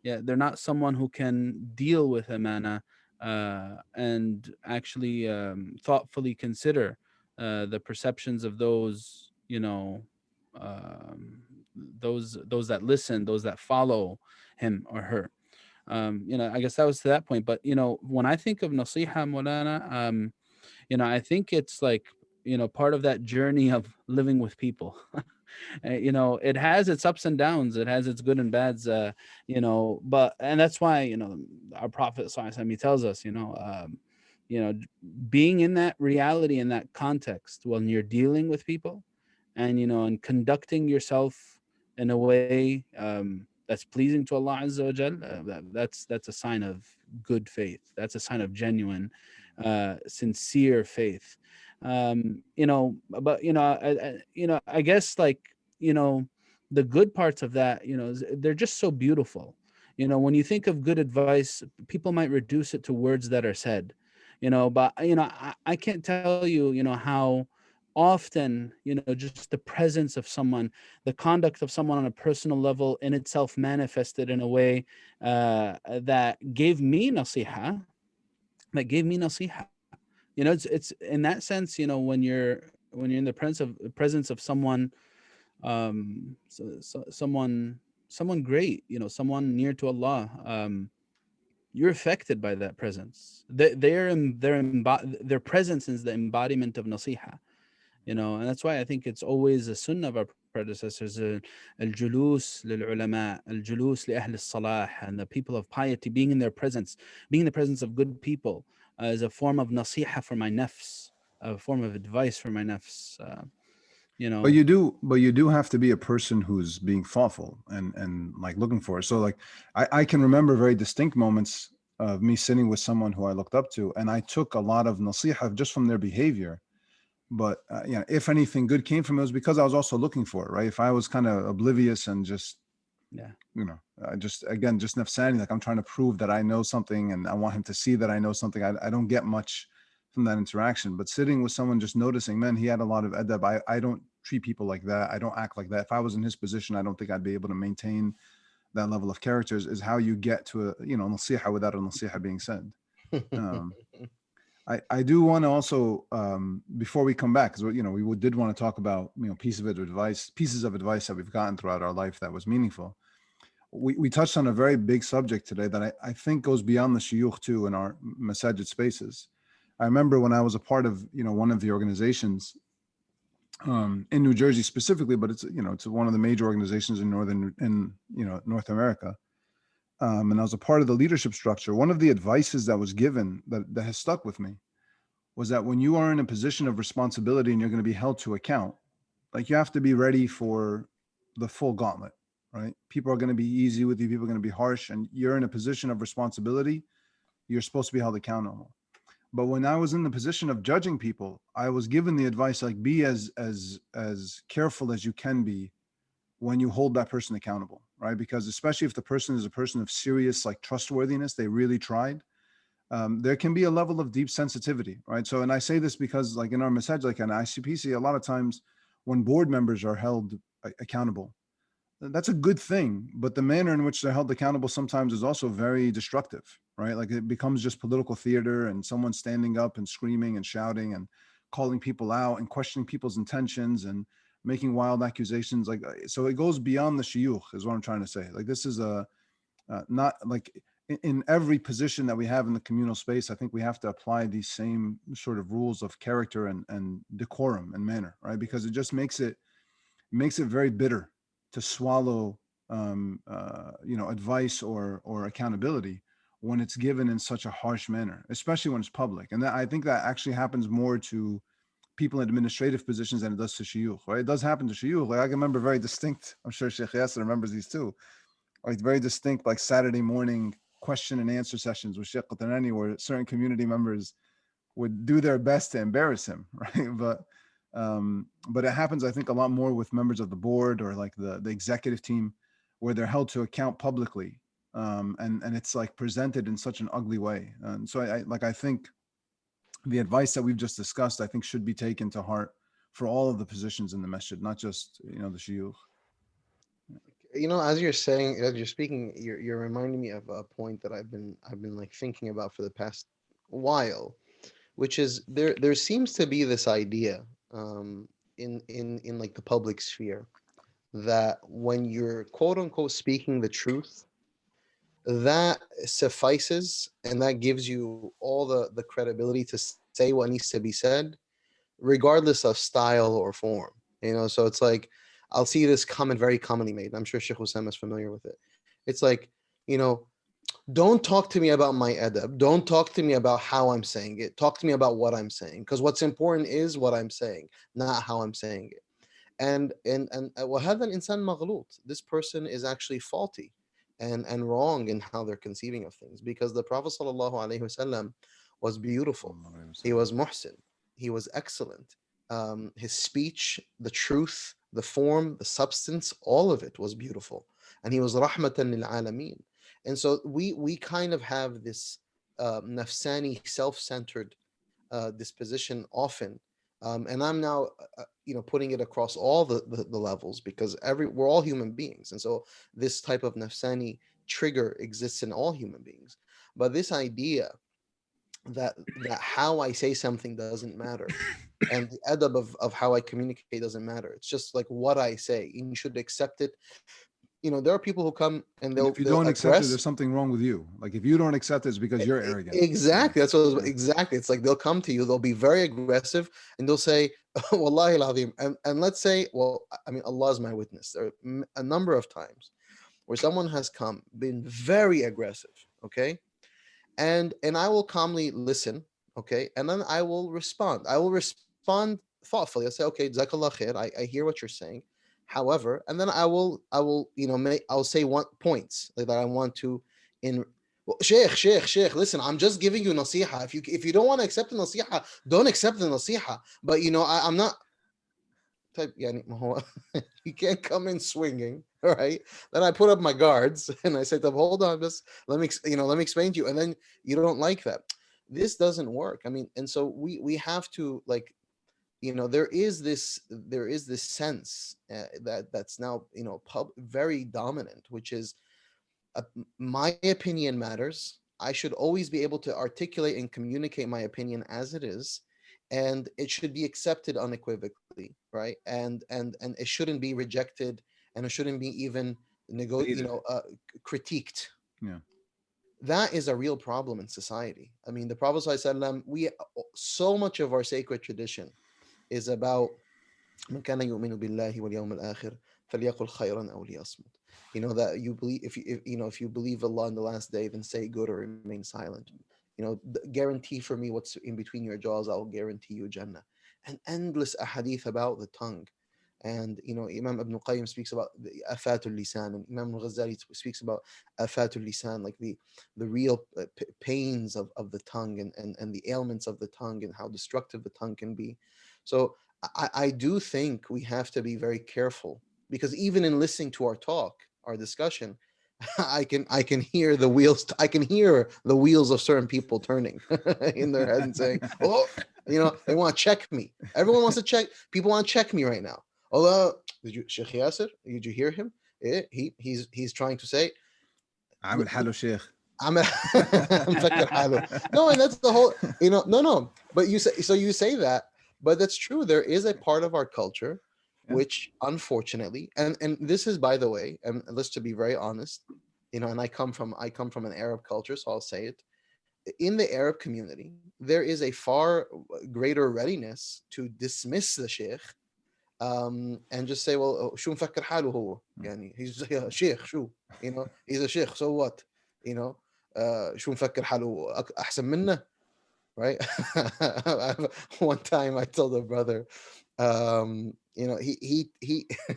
They're not someone who can deal with amana and actually thoughtfully consider the perceptions of those those that listen, those that follow him or her. I guess that was to that point. But when I think of nasiha, Maulana, I think it's like part of that journey of living with people. It has its ups and downs, it has its good and bads, but and that's why our Prophet sallallahu alaihi wasallam, he tells us being in that reality, in that context, when you're dealing with people and and conducting yourself in a way that's pleasing to Allah Azza wa Jal, that's a sign of good faith. That's a sign of genuine sincere faith. But I guess like the good parts of that, they're just so beautiful. When you think of good advice, people might reduce it to words that are said, but I can't tell you how often just the presence of someone, the conduct of someone on a personal level in itself manifested in a way that gave me nasiha. It's in that sense, when you're in the presence of someone someone great, someone near to Allah, you're affected by that presence. Their presence is the embodiment of nasiha, and that's why I think it's always a sunnah of our predecessors, al-julus lil-ulama, al-julus li-ahl al-salah, and the people of piety, being in their presence, being in the presence of good people, is a form of nasiha for my nafs, a form of advice for my nafs, But you do have to be a person who's being thoughtful and like looking for it. So like I can remember very distinct moments of me sitting with someone who I looked up to, and I took a lot of nasiha just from their behavior. But if anything good came from it, was because I was also looking for it, right? If I was kind of oblivious and just yeah, just again just nafsani, like I'm trying to prove that I know something and I want him to see that I know something, I don't get much from that interaction. But sitting with someone, just noticing, man, he had a lot of adab. I don't treat people like that. I don't act like that. If I was in his position, I don't think I'd be able to maintain that level of characters. Is how you get to a nasiha without a nasiha being said. um, I do want to also before we come back, because we did want to talk about pieces of advice that we've gotten throughout our life that was meaningful. We touched on a very big subject today that I think goes beyond the shuyukh too in our masajid spaces. I remember when I was a part of one of the organizations in New Jersey specifically, but it's one of the major organizations in North America. And I was a part of the leadership structure. One of the advices that was given that has stuck with me was that when you are in a position of responsibility and you're going to be held to account, like you have to be ready for the full gauntlet, right? People are going to be easy with you. People are going to be harsh, and you're in a position of responsibility. You're supposed to be held accountable. But when I was in the position of judging people, I was given the advice, like, be as careful as you can be when you hold that person accountable, right? Because especially if the person is a person of serious like trustworthiness, they really tried. There can be a level of deep sensitivity, right? So, and I say this because like in our masajid, like in ICPC, a lot of times when board members are held accountable, that's a good thing. But the manner in which they're held accountable sometimes is also very destructive, right? Like it becomes just political theater and someone standing up and screaming and shouting and calling people out and questioning people's intentions and making wild accusations. Like, so it goes beyond the shuyukh is what I'm trying to say. Like this is not like in every position that we have in the communal space, I think we have to apply these same sort of rules of character and decorum and manner, right? Because it just makes it very bitter to swallow advice or accountability when it's given in such a harsh manner, especially when it's public. And I think that actually happens more to people in administrative positions than it does to shuyukh, right? It does happen to shuyukh. Like I can remember very distinct, I'm sure Shaykh Yasir remembers these too, like very distinct, like Saturday morning question and answer sessions with Shaykh Qatanani where certain community members would do their best to embarrass him, right? But it happens, I think, a lot more with members of the board or like the executive team, where they're held to account publicly, and it's like presented in such an ugly way. And so I think the advice that we've just discussed, I think, should be taken to heart for all of the positions in the masjid, not just the shuyukh. As you're saying, as you're speaking, you're reminding me of a point that I've been like thinking about for the past while, which is there seems to be this idea in like the public sphere that when you're quote unquote speaking the truth, that suffices and that gives you all the credibility to say what needs to be said, regardless of style or form. So it's like I'll see this comment very commonly made. I'm sure Sheikh Osamah is familiar with it. It's like, you know, don't talk to me about my adab. Don't talk to me about how I'm saying it. Talk to me about what I'm saying, because what's important is what I'm saying, not how I'm saying it. And وهذا الإنسان مغلوط. This person is actually faulty and wrong in how they're conceiving of things, because the Prophet ﷺ was beautiful. He was muhsin. He was excellent. His speech, the truth, the form, the substance, all of it was beautiful. And he was rahmatan lil alameen. And so we kind of have this nafsani, self-centered disposition often. And I'm now, putting it across all the levels, because we're all human beings, and so this type of nafsani trigger exists in all human beings. But this idea that how I say something doesn't matter, and the adab of how I communicate doesn't matter. It's just like what I say. You should accept it. There are people who come and And if you they'll don't accept it, aggress. there's something wrong with you. Like if you don't accept it, it's because you're arrogant. Exactly. That's what Yeah. exactly. It's like they'll come to you, they'll be very aggressive, and they'll say, Wallahi al-Azim. And let's say, well, I mean, Allah is my witness. There are a number of times where someone has come, been very aggressive, okay? And I will calmly listen, okay? And then I will respond. I will respond thoughtfully. I'll say, okay, Jazakallah khair, I hear what you're saying. However, and then I will, I'll say one points like that I want to in well, Sheikh, listen, I'm just giving you nasiha. If you don't want to accept the nasiha, don't accept the nasiha. But I'm not type يعني ما هو you can't come in swinging, all right? Then I put up my guards and I said, hold on, just let me explain to you. And then you don't like that. This doesn't work. I mean, and so we have to like, there is this sense that's now very dominant, which is my opinion matters. I should always be able to articulate and communicate my opinion as it is, and it should be accepted unequivocally, right? And it shouldn't be rejected, and it shouldn't be even critiqued. Yeah. That is a real problem in society. I mean, the Prophet ﷺ, so much of our sacred tradition is about من كان يؤمن بالله واليوم الآخر فليقل خيرا أو ليصمت. That you believe, if you believe Allah in the last day, then say good or remain silent. Guarantee for me what's in between your jaws. I'll guarantee you Jannah. And endless ahadith about the tongue. And Imam Ibn Qayyim speaks about the afatul lisan, and Imam Ghazali speaks about afatul lisan, like the real pains of the tongue, and the ailments of the tongue, and how destructive the tongue can be. So I do think we have to be very careful, because even in listening to our discussion, I can hear the wheels. I can hear the wheels of certain people turning in their head and saying, "Oh, they want to check me." Everyone wants to check. People want to check me right now. Although, Shaykh Yasir? Did you hear him? He's trying to say, عامل حاله شيخ. مفكر حاله. No, and that's the whole. No. But you say that, but that's true. There is a part of our culture which, unfortunately, and this is, by the way, and let's to be very honest, and I come from an Arab culture, so I'll say it. In the Arab community, there is a far greater readiness to dismiss the sheikh, and just say, well, شو مفكر حاله هو؟ يعني he's a sheikh, شو, he's a sheikh, so what? شو مفكر حاله أحسن منه, right? One time I told a brother, he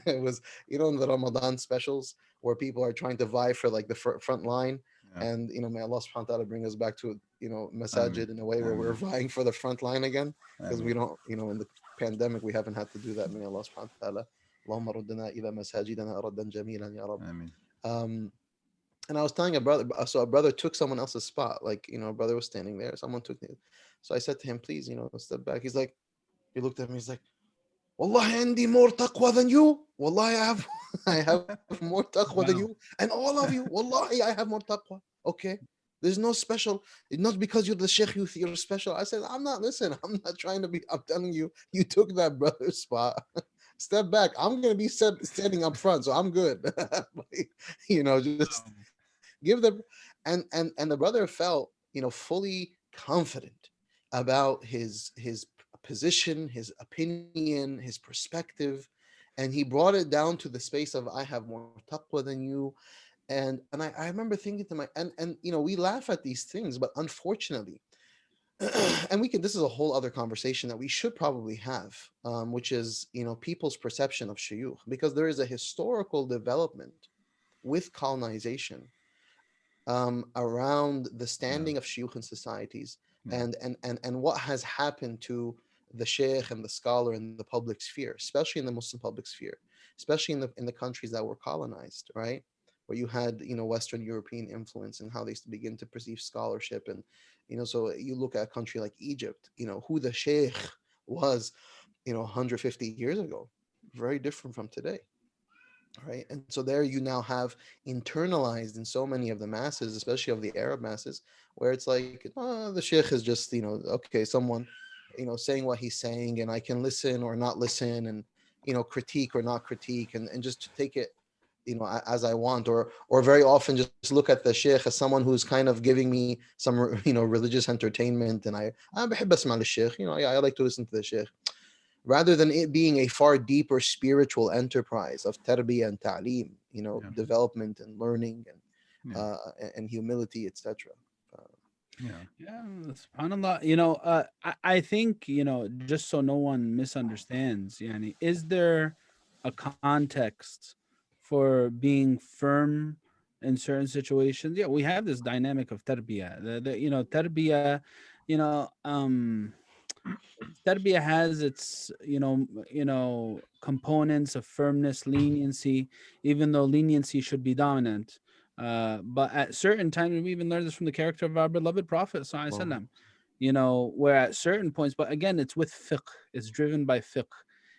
it was, in the Ramadan specials where people are trying to vie for like the front line, and may Allah subhanahu wa ta'ala bring us back to masajid in a way where we're vying for the front line again, because we don't, in the pandemic we haven't had to do that. May Allah subhanahu wa ta'ala اللهم ردنا إلى مساجدنا ردا جميلا يا رب. And I was telling a brother, so a brother took someone else's spot, like, a brother was standing there, someone took it. So I said to him, please, step back. He looked at me, he's like, Wallahi, عندي more taqwa than you. Wallahi, I have more taqwa than you. And all of you, Wallahi, I have more taqwa. Okay. There's no special, not because you're the sheikh, you're special. I said, I'm not trying to be, I'm telling you, you took that brother's spot. Step back. I'm going to be standing up front, so I'm good. Just give them. And the brother felt, fully confident about his position, his opinion, his perspective, and he brought it down to the space of, I have more taqwa than you. And I remember thinking to and we laugh at these things, but unfortunately, and this is a whole other conversation that we should probably have, which is, people's perception of shuyukh, because there is a historical development with colonization around the standing of shuyukh in societies, and what has happened to the sheikh and the scholar in the public sphere, especially in the Muslim public sphere, especially in the countries that were colonized, right? Where you had, Western European influence, and how they begin to perceive scholarship. And, so you look at a country like Egypt, who the sheikh was, 150 years ago, very different from today. Right. And so there you now have internalized in so many of the masses, especially of the Arab masses, where it's like, the sheikh is just, okay, someone, saying what he's saying, and I can listen or not listen, and critique or not critique, and just to take it as I want, or very often just look at the sheikh as someone who's kind of giving me some religious entertainment, and I بحب أسمع للشيخ, I like to listen to the sheikh, rather than it being a far deeper spiritual enterprise of tarbiya and ta'lim, development and learning and humility, etc. Yeah, subhanallah. I think, just so no one misunderstands, yani, is there a context for being firm in certain situations? Yeah, we have this dynamic of tarbiya. Tarbiya, you know, um, tarbiya has its, components of firmness, leniency, even though leniency should be dominant. But at certain times, we even learn this from the character of our beloved Prophet, sallallahu alaihi wasallam, where at certain points, but again, it's with fiqh, it's driven by fiqh.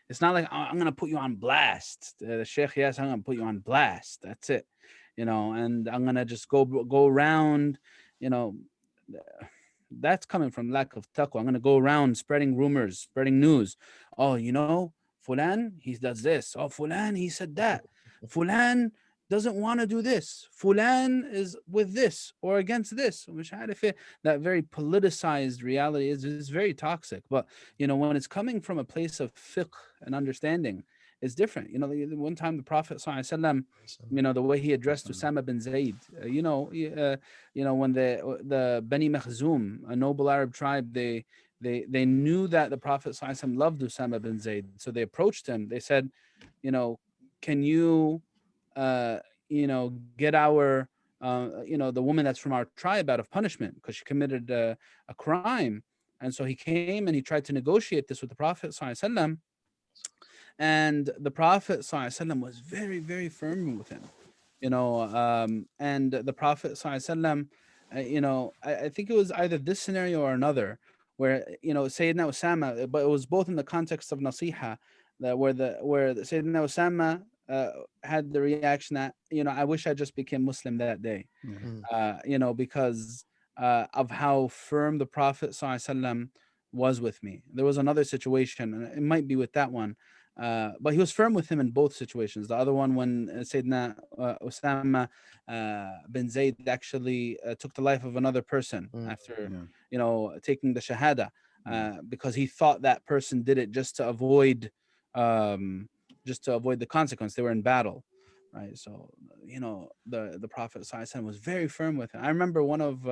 It's not like, "Oh, I'm going to put you on blast. Shaykh Yasir, I'm going to put you on blast. That's it. And I'm going to just go around, you know, that's coming from lack of taqwa. I'm going to go around spreading rumors, spreading news. Oh, Fulan, he does this. Oh, Fulan, he said that. Fulan doesn't want to do this. Fulan is with this or against this. That very politicized reality is very toxic. But, when it's coming from a place of fiqh and understanding, it's different. One time the Prophet ﷺ, the way he addressed Osamah bin Zaied, when the Bani Makhzum, a noble Arab tribe, they knew that the Prophet ﷺ loved Osamah bin Zaid. So they approached him. They said, can you, get our, the woman that's from our tribe out of punishment because she committed a crime. And so he came and he tried to negotiate this with the Prophet ﷺ. And the Prophet ﷺ was very, very firm with him. And the Prophet ﷺ, I think it was either this scenario or another where, Sayyidina Osama, but it was both in the context of nasiha, where Sayyidina Osama had the reaction that, I wish I just became Muslim that day, because of how firm the Prophet ﷺ was with me. There was another situation, and it might be with that one, but he was firm with him in both situations. The other one, when Sayyidina Osama bin Zaid actually took the life of another person after, taking the shahada, because he thought that person did it just to avoid the consequence. They were in battle, right? So, the Prophet ﷺ was very firm with him. I remember one of,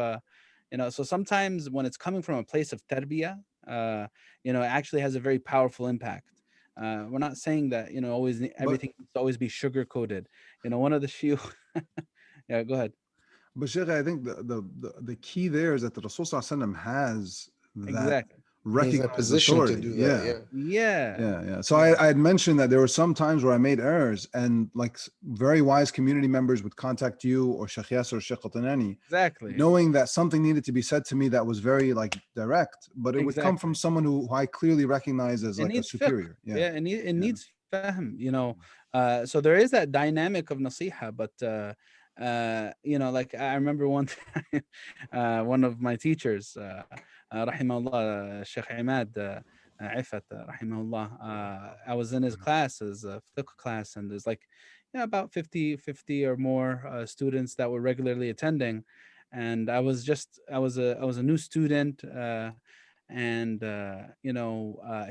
so sometimes when it's coming from a place of tarbiya, it actually has a very powerful impact. We're not saying that everything needs to always be sugar coated. One of the shuyukh. Yeah, go ahead. But Shaykh, I think the key there is that the Rasul ﷺ has that exactly. He's in a recognized position authority. to do that. Yeah. So I had mentioned that there were some times where I made errors, and like very wise community members would contact you or Shaykh Yasir or Shaykh Qatanani, exactly, knowing that something needed to be said to me that was very like direct, but it would come from someone who I clearly recognize as like a superior. Fiqh. It needs fahm, so there is that dynamic of nasiha, but like I remember one time, one of my teachers, rahimahullah, Shaykh Imad Ifat, rahimahullah, I was in his class, as a fiqh class, and there's like about 50 or more students that were regularly attending, and I was a new student, and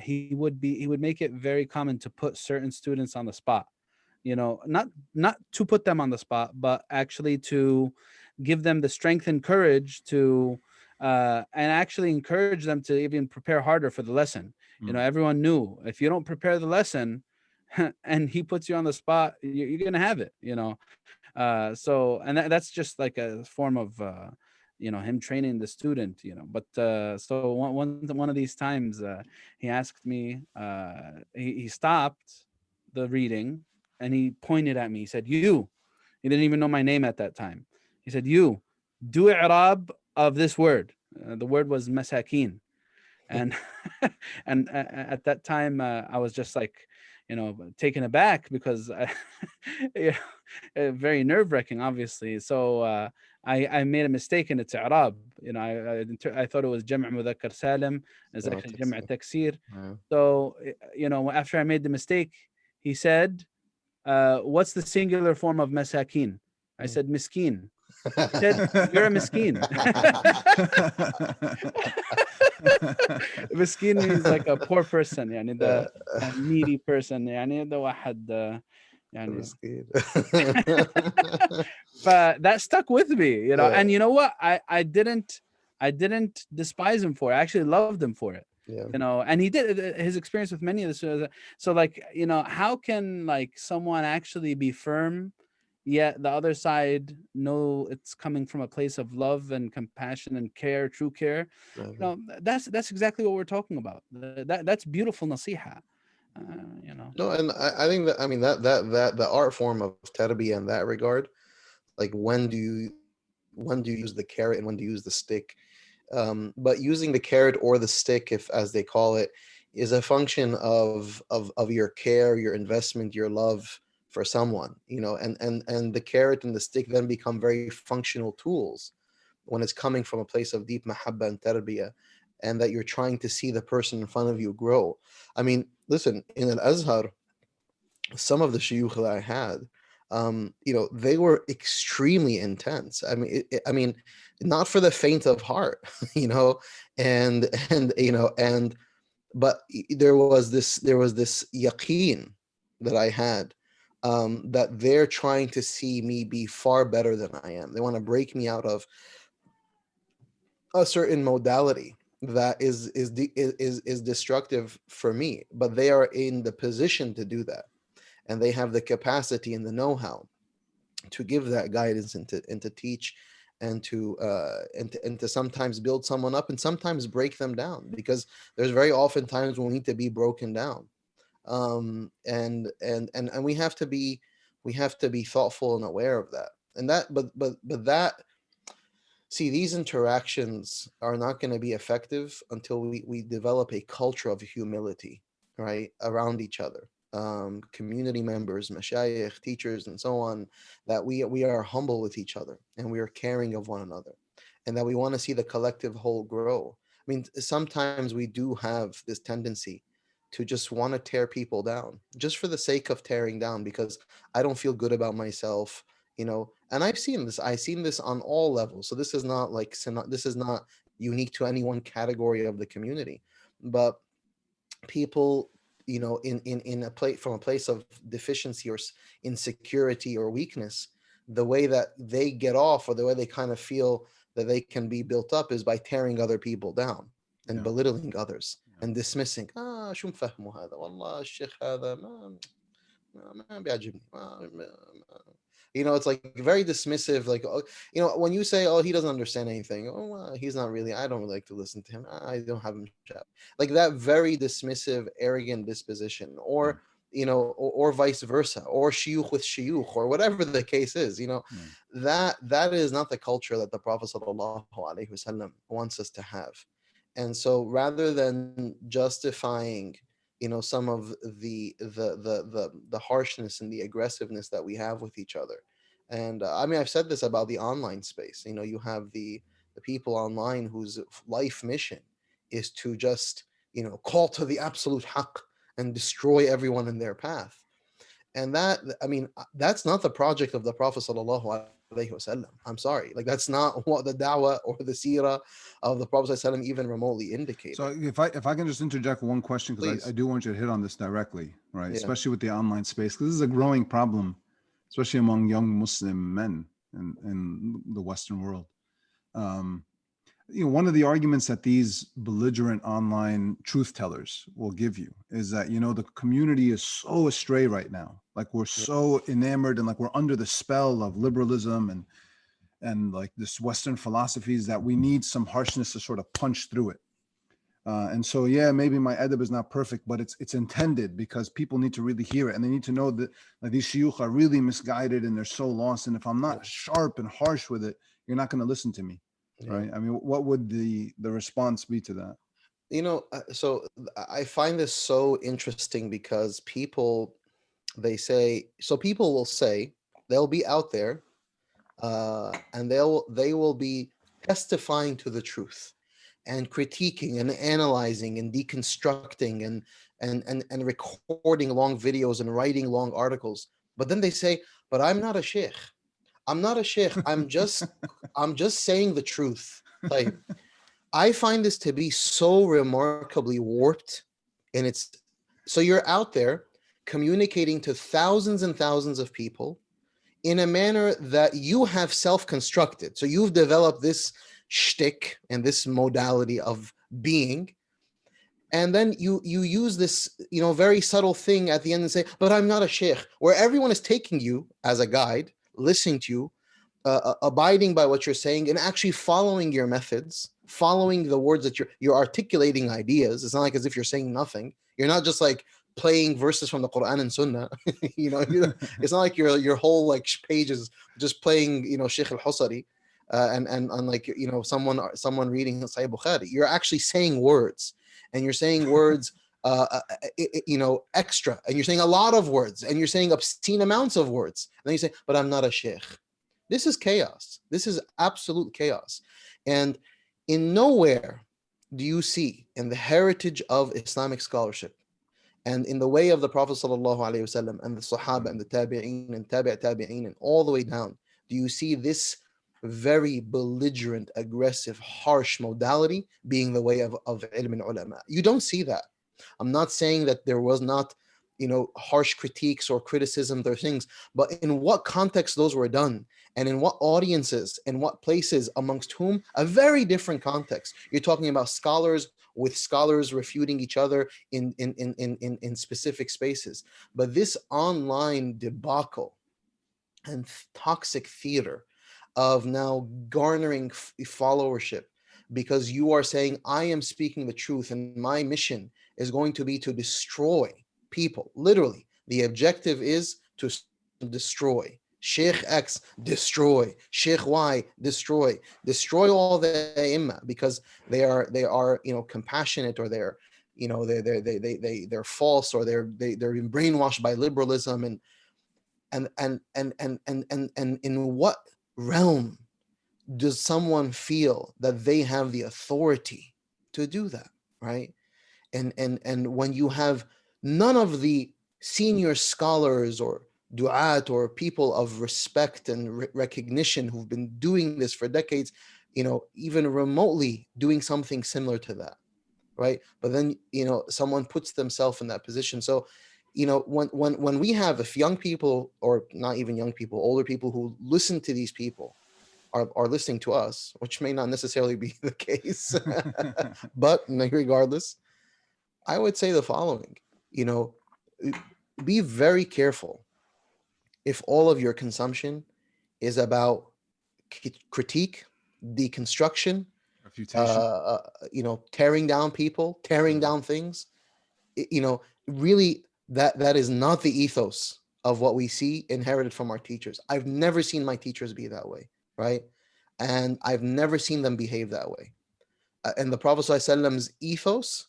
he would make it very common to put certain students on the spot, not to put them on the spot, but actually to give them the strength and courage to and actually encourage them to even prepare harder for the lesson. Everyone knew if you don't prepare the lesson and he puts you on the spot, you're gonna have it. So, and that's just like a form of him training the student. But so one of these times, he asked me, he stopped the reading and he pointed at me. He said, "You." He didn't even know my name at that time. He said, "You do i'rab of this word." The word was masakin. And and at that time, I was just like, taken aback because very nerve-wracking, obviously. So I made a mistake in its i'rab. I thought it was jam' mudhakkar salim. It's No, actually jam' taksir. yeah. So after I made the mistake, he said, what's the singular form of masakin? I said miskin. He said, you're a miskin. Miskin means like a poor person, يعني the a needy person, يعني ده واحد يعني. Miskin. But that stuck with me, Yeah. and you know what? I didn't despise him for it. I actually loved him for it. Yeah. And he did his experience with many of this. So like, how can like someone actually be firm, yet the other side know it's coming from a place of love and compassion and care, true care. Exactly. That's exactly what we're talking about. That's beautiful nasiha. No, and I think that, I mean, that the art form of tarbiya in that regard, like when do you use the carrot and when do you use the stick? But using the carrot or the stick, if as they call it, is a function of your care, your investment, your love for someone, and the carrot and the stick then become very functional tools when it's coming from a place of deep mahabba and tarbiyah, and that you're trying to see the person in front of you grow. I mean, listen, in Al-Azhar, some of the shuyukh that I had, they were extremely intense. I mean, not for the faint of heart, and but there was this yaqeen that I had, that they're trying to see me be far better than I am. They want to break me out of a certain modality that is destructive for me, but they are in the position to do that, and they have the capacity and the know-how to give that guidance and to teach and to sometimes build someone up and sometimes break them down, because there's very often times when we need to be broken down, and we have to be thoughtful and aware of that, and that but that see, these interactions are not going to be effective until we develop a culture of humility, right, around each other. Community members, mashayikh, teachers, and so on, that we are humble with each other and we are caring of one another, and that we want to see the collective whole grow. I mean, sometimes we do have this tendency to just want to tear people down just for the sake of tearing down, because I don't feel good about myself, and I've seen this on all levels. So this is not this is not unique to any one category of the community, but people, in a place from a place of deficiency or insecurity or weakness, the way that they get off, or the way they kind of feel that they can be built up, is by tearing other people down and belittling others and dismissing. شو مفهمه هذا والله الشيخ هذا ما بيعجبني. It's like very dismissive, like, when you say, oh, he doesn't understand anything, oh, well, he's not really, I don't really like to listen to him, I don't have him chat, like that very dismissive, arrogant disposition, or or vice versa, or shiyukh with shiyukh, or whatever the case is, that is not the culture that the Prophet sallallahu alaihi wasallam wants us to have. And so rather than justifying some of the harshness and the aggressiveness that we have with each other, and I mean, I've said this about the online space. You have the people online whose life mission is to just call to the absolute haqq and destroy everyone in their path. And that, I mean, that's not the project of the Prophet sallallahu alaihi wasallam. I'm sorry, like that's not what the da'wah or the seerah of the Prophet sallallahu alaihi wasallam even remotely indicated. So if I can just interject one question, because Please. I do want you to hit on this directly, right? Yeah. Especially with the online space, because this is a growing problem, especially among young Muslim men in the Western world. One of the arguments that these belligerent online truth tellers will give you is that, the community is so astray right now. Like we're so enamored and like we're under the spell of liberalism and like this Western philosophies, that we need some harshness to sort of punch through it. And so, maybe my adab is not perfect, but it's intended because people need to really hear it, and they need to know that like, these shuyukh are really misguided and they're so lost. And if I'm not sharp and harsh with it, you're not going to listen to me, right? I mean, what would the response be to that? So I find this so interesting because people will say, they'll be out there, and they will be testifying to the truth and critiquing and analyzing and deconstructing and recording long videos and writing long articles. But then they say, but I'm not a sheikh. I'm not a sheikh. I'm just saying the truth. Like, I find this to be so remarkably warped. And it's so you're out there communicating to thousands and thousands of people in a manner that you have self-constructed. So you've developed this shtick and this modality of being, and then you use this very subtle thing at the end and say, but I'm not a sheikh, where everyone is taking you as a guide, listening to you, abiding by what you're saying, and actually following your methods, following the words that you're articulating ideas. It's not like as if you're saying nothing. You're not just like playing verses from the Quran and Sunnah. It's not like your whole like page is just playing Shaykh al-Husari and like someone reading Sahih Bukhari. You're actually saying words, and you're saying words extra, and you're saying a lot of words, and you're saying obscene amounts of words, and then you say, but I'm not a sheikh. This is chaos. This is absolute chaos. And in nowhere do you see in the heritage of Islamic scholarship and in the way of the Prophet ﷺ and the Sahaba and the Tabi'een and Tabi'een and all the way down, do you see this very belligerent, aggressive, harsh modality being the way of ilm and ulama? You don't see that. I'm not saying that there was not harsh critiques or criticisms or things, but in what context those were done, and in what audiences and what places, amongst whom, a very different context. You're talking about scholars with scholars refuting each other in specific spaces. But this online debacle and toxic theater of now garnering followership because you are saying, I am speaking the truth and my mission is going to be to destroy people. Literally, the objective is to destroy. Sheikh X, destroy. Sheikh Y, destroy. Destroy all the Imma because they are compassionate, or they're they're false, or they're being brainwashed by liberalism, and in what realm does someone feel that they have the authority to do that, right? And when you have none of the senior scholars or du'at or people of respect and recognition who've been doing this for decades, even remotely doing something similar to that, right? But then someone puts themselves in that position. So when we have, if young people, or not even young people, older people who listen to these people are listening to us, which may not necessarily be the case, but regardless, I would say the following, be very careful if all of your consumption is about critique, deconstruction, refutation, tearing down people, tearing down things. Really, that is not the ethos of what we see inherited from our teachers. I've never seen my teachers be that way, right? And I've never seen them behave that way. And the Prophet ﷺ's ethos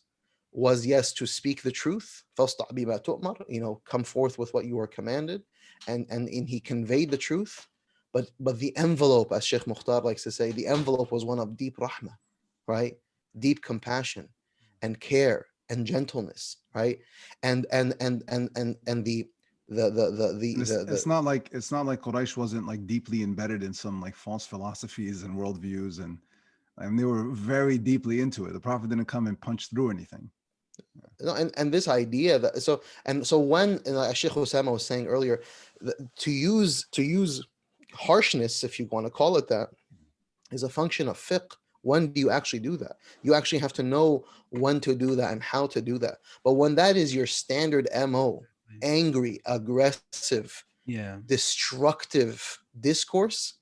was, yes, to speak the truth, come forth with what you are commanded, and he conveyed the truth, but the envelope, as Sheikh Mukhtar likes to say, the envelope was one of deep rahmah, right? Deep compassion and care and gentleness, right? And the it's not like Quraysh wasn't like deeply embedded in some like false philosophies and worldviews, and they were very deeply into it. The Prophet didn't come and punch through anything. And this idea that so when Shaykh Osamah was saying earlier, to use harshness, if you want to call it that, is a function of fiqh. When do you actually do that? You actually have to know when to do that and how to do that. But when that is your standard MO, angry, aggressive, destructive discourse,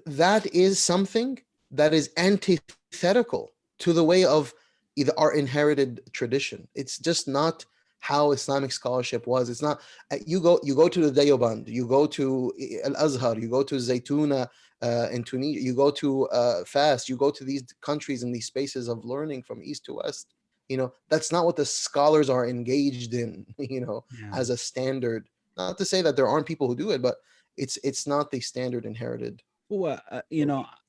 that is something that is antithetical to the way of either our inherited tradition. It's just not how Islamic scholarship was. It's not, you go to the Deoband, you go to Al-Azhar, you go to Zaytuna in Tunisia, you go to Fas, you go to these countries and these spaces of learning from east to west. That's not what the scholars are engaged in, as a standard. Not to say that there aren't people who do it, but it's not the standard inherited. Well,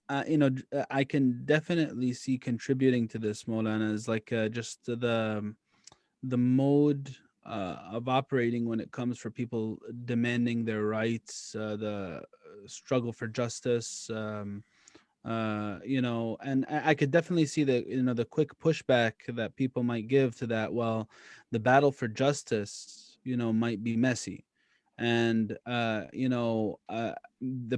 I can definitely see contributing to this, Maulana, is like just the mode of operating when it comes for people demanding their rights, the struggle for justice, and I could definitely see the quick pushback that people might give to that. Well, the battle for justice, might be messy, and the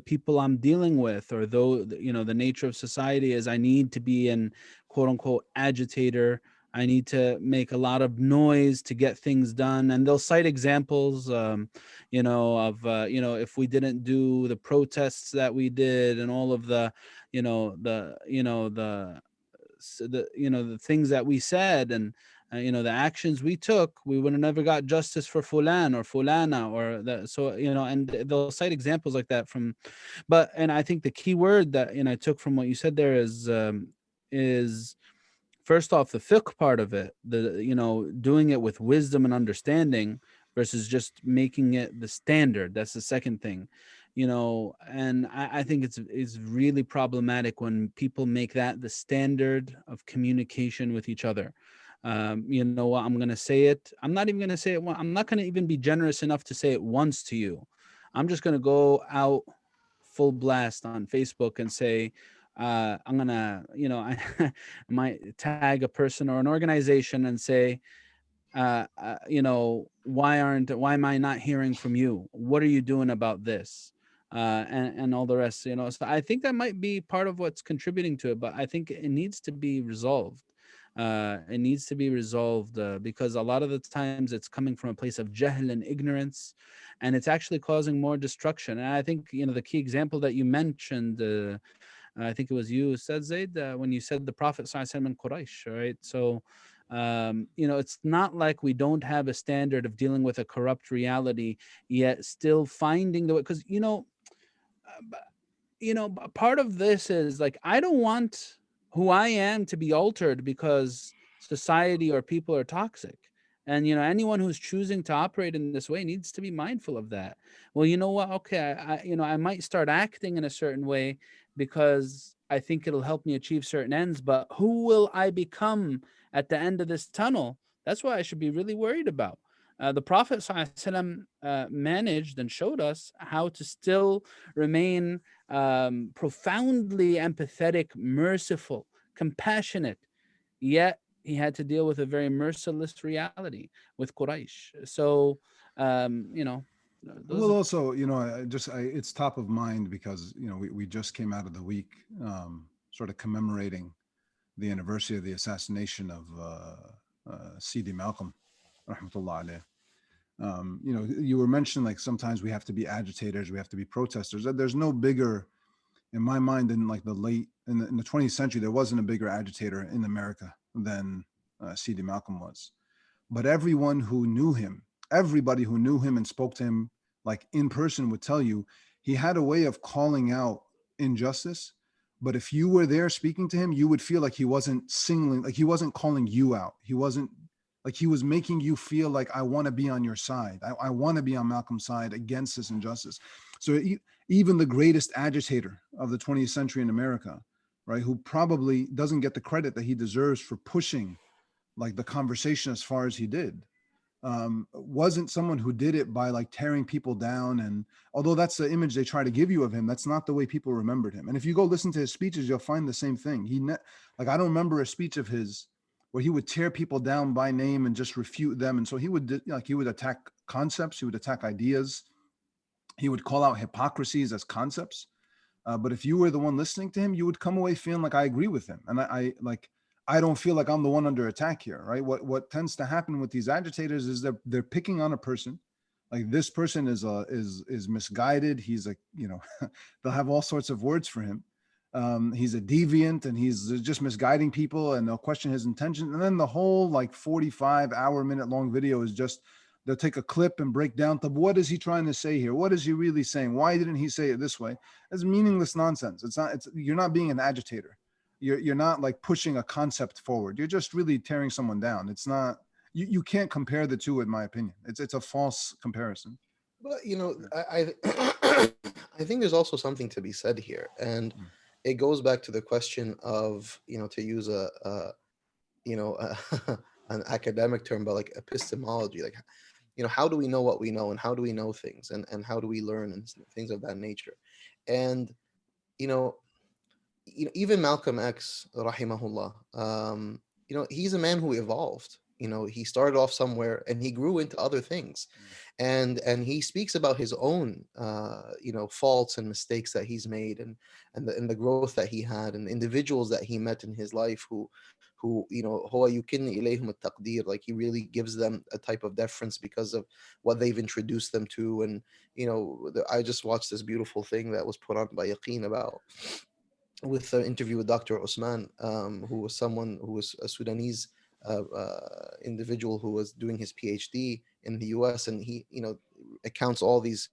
people I'm dealing with, or though the nature of society is I need to be an quote unquote agitator. I need to make a lot of noise to get things done, and they'll cite examples, of if we didn't do the protests that we did, and all of the, the things that we said, and the actions we took, we would have never got justice for fulan or fulana, or that. So and they'll cite examples like that from, and I think the key word that I took from what you said there is first off the fiqh part of it, doing it with wisdom and understanding versus just making it the standard. That's the second thing. And I think it's really problematic when people make that the standard of communication with each other. What, I'm going to say it. I'm not even going to say it. I'm not going to even be generous enough to say it once to you. I'm just going to go out full blast on Facebook and say, I'm going to, I might tag a person or an organization and say, why am I not hearing from you? What are you doing about this? And all the rest, so I think that might be part of what's contributing to it, but I think it needs to be resolved. It needs to be resolved because a lot of the times it's coming from a place of jahl and ignorance, and it's actually causing more destruction. And I think, the key example that you mentioned, I think it was you, Ustadh Zaied, when you said the Prophet ﷺ in Quraysh, right? So, it's not like we don't have a standard of dealing with a corrupt reality, yet still finding the way, because, part of this is like, I don't want who I am to be altered because society or people are toxic. And, anyone who's choosing to operate in this way needs to be mindful of that. Well, you know what? Okay, I might start acting in a certain way because I think it'll help me achieve certain ends, but who will I become at the end of this tunnel? That's what I should be really worried about. The Prophet ﷺ, managed and showed us how to still remain profoundly empathetic, merciful, compassionate, yet he had to deal with a very merciless reality with Quraysh. So, those Well, are, also, it's top of mind because, we just came out of the week sort of commemorating the anniversary of the assassination of Sidi Malcolm, rahmatullah alayh. You were mentioning like sometimes we have to be agitators, we have to be protesters. There's no bigger, in my mind, in like in the 20th century, there wasn't a bigger agitator in America than Sidi Malcolm was. But everybody who knew him and spoke to him like in person would tell you he had a way of calling out injustice. But if you were there speaking to him, you would feel like he wasn't he wasn't calling you out. He wasn't like, he was making you feel like, I want to be on your side. I want to be on Malcolm's side against this injustice. So even the greatest agitator of the 20th century in America, right, who probably doesn't get the credit that he deserves for pushing like the conversation as far as he did, wasn't someone who did it by like tearing people down. And although that's the image they try to give you of him, that's not the way people remembered him. And if you go listen to his speeches, you'll find the same thing. I don't remember a speech of his where he would tear people down by name and just refute them. And so he would attack concepts, he would attack ideas, he would call out hypocrisies as concepts. But if you were the one listening to him, you would come away feeling like, I agree with him. And I don't feel like I'm the one under attack here, right? What tends to happen with these agitators is they're picking on a person. Like, this person is misguided. He's like, they'll have all sorts of words for him. He's a deviant and he's just misguiding people, and they'll question his intention. And then the whole like 45-minute long video is just, they'll take a clip and break down what is he trying to say here? What is he really saying? Why didn't he say it this way? It's meaningless nonsense. You're not being an agitator. You're not like pushing a concept forward. You're just really tearing someone down. It's not, you can't compare the two, in my opinion. It's a false comparison. But I think there's also something to be said here, and it goes back to the question of, to use an academic term, but like epistemology, like, how do we know what we know, and how do we know things, and how do we learn, and things of that nature. And you know even Malcolm X, rahimahullah, he's a man who evolved. He started off somewhere and he grew into other things, and he speaks about his own faults and mistakes that he's made, and the growth that he had, and the individuals that he met in his life who هو يكن إليهم التقدير, like he really gives them a type of deference because of what they've introduced them to. And I just watched this beautiful thing that was put on by Yaqeen about, with an interview with Dr. Osman, who was a Sudanese individual who was doing his PhD in the US, and he recounts all these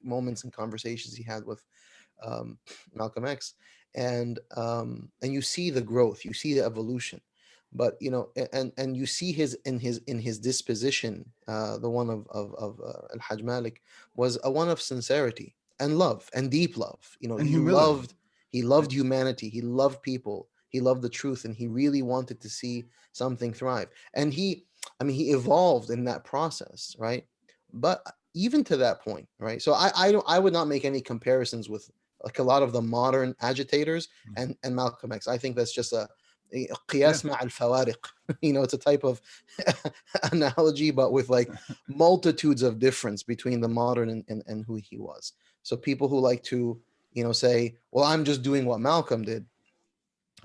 moments and conversations he had with Malcolm X, and you see the growth, you see the evolution, but and you see in his disposition, the one of Al-Hajj Malik was a one of sincerity and love and deep love. And humility. He loved humanity, he loved people, he loved the truth, and he really wanted to see something thrive. And he evolved in that process, right? But even to that point, right? So I would not make any comparisons with like a lot of the modern agitators and Malcolm X. I think that's just a qiyas ma al-fawariq. It's a type of analogy, but with like multitudes of difference between the modern and who he was. So people who like to say, well, I'm just doing what Malcolm did,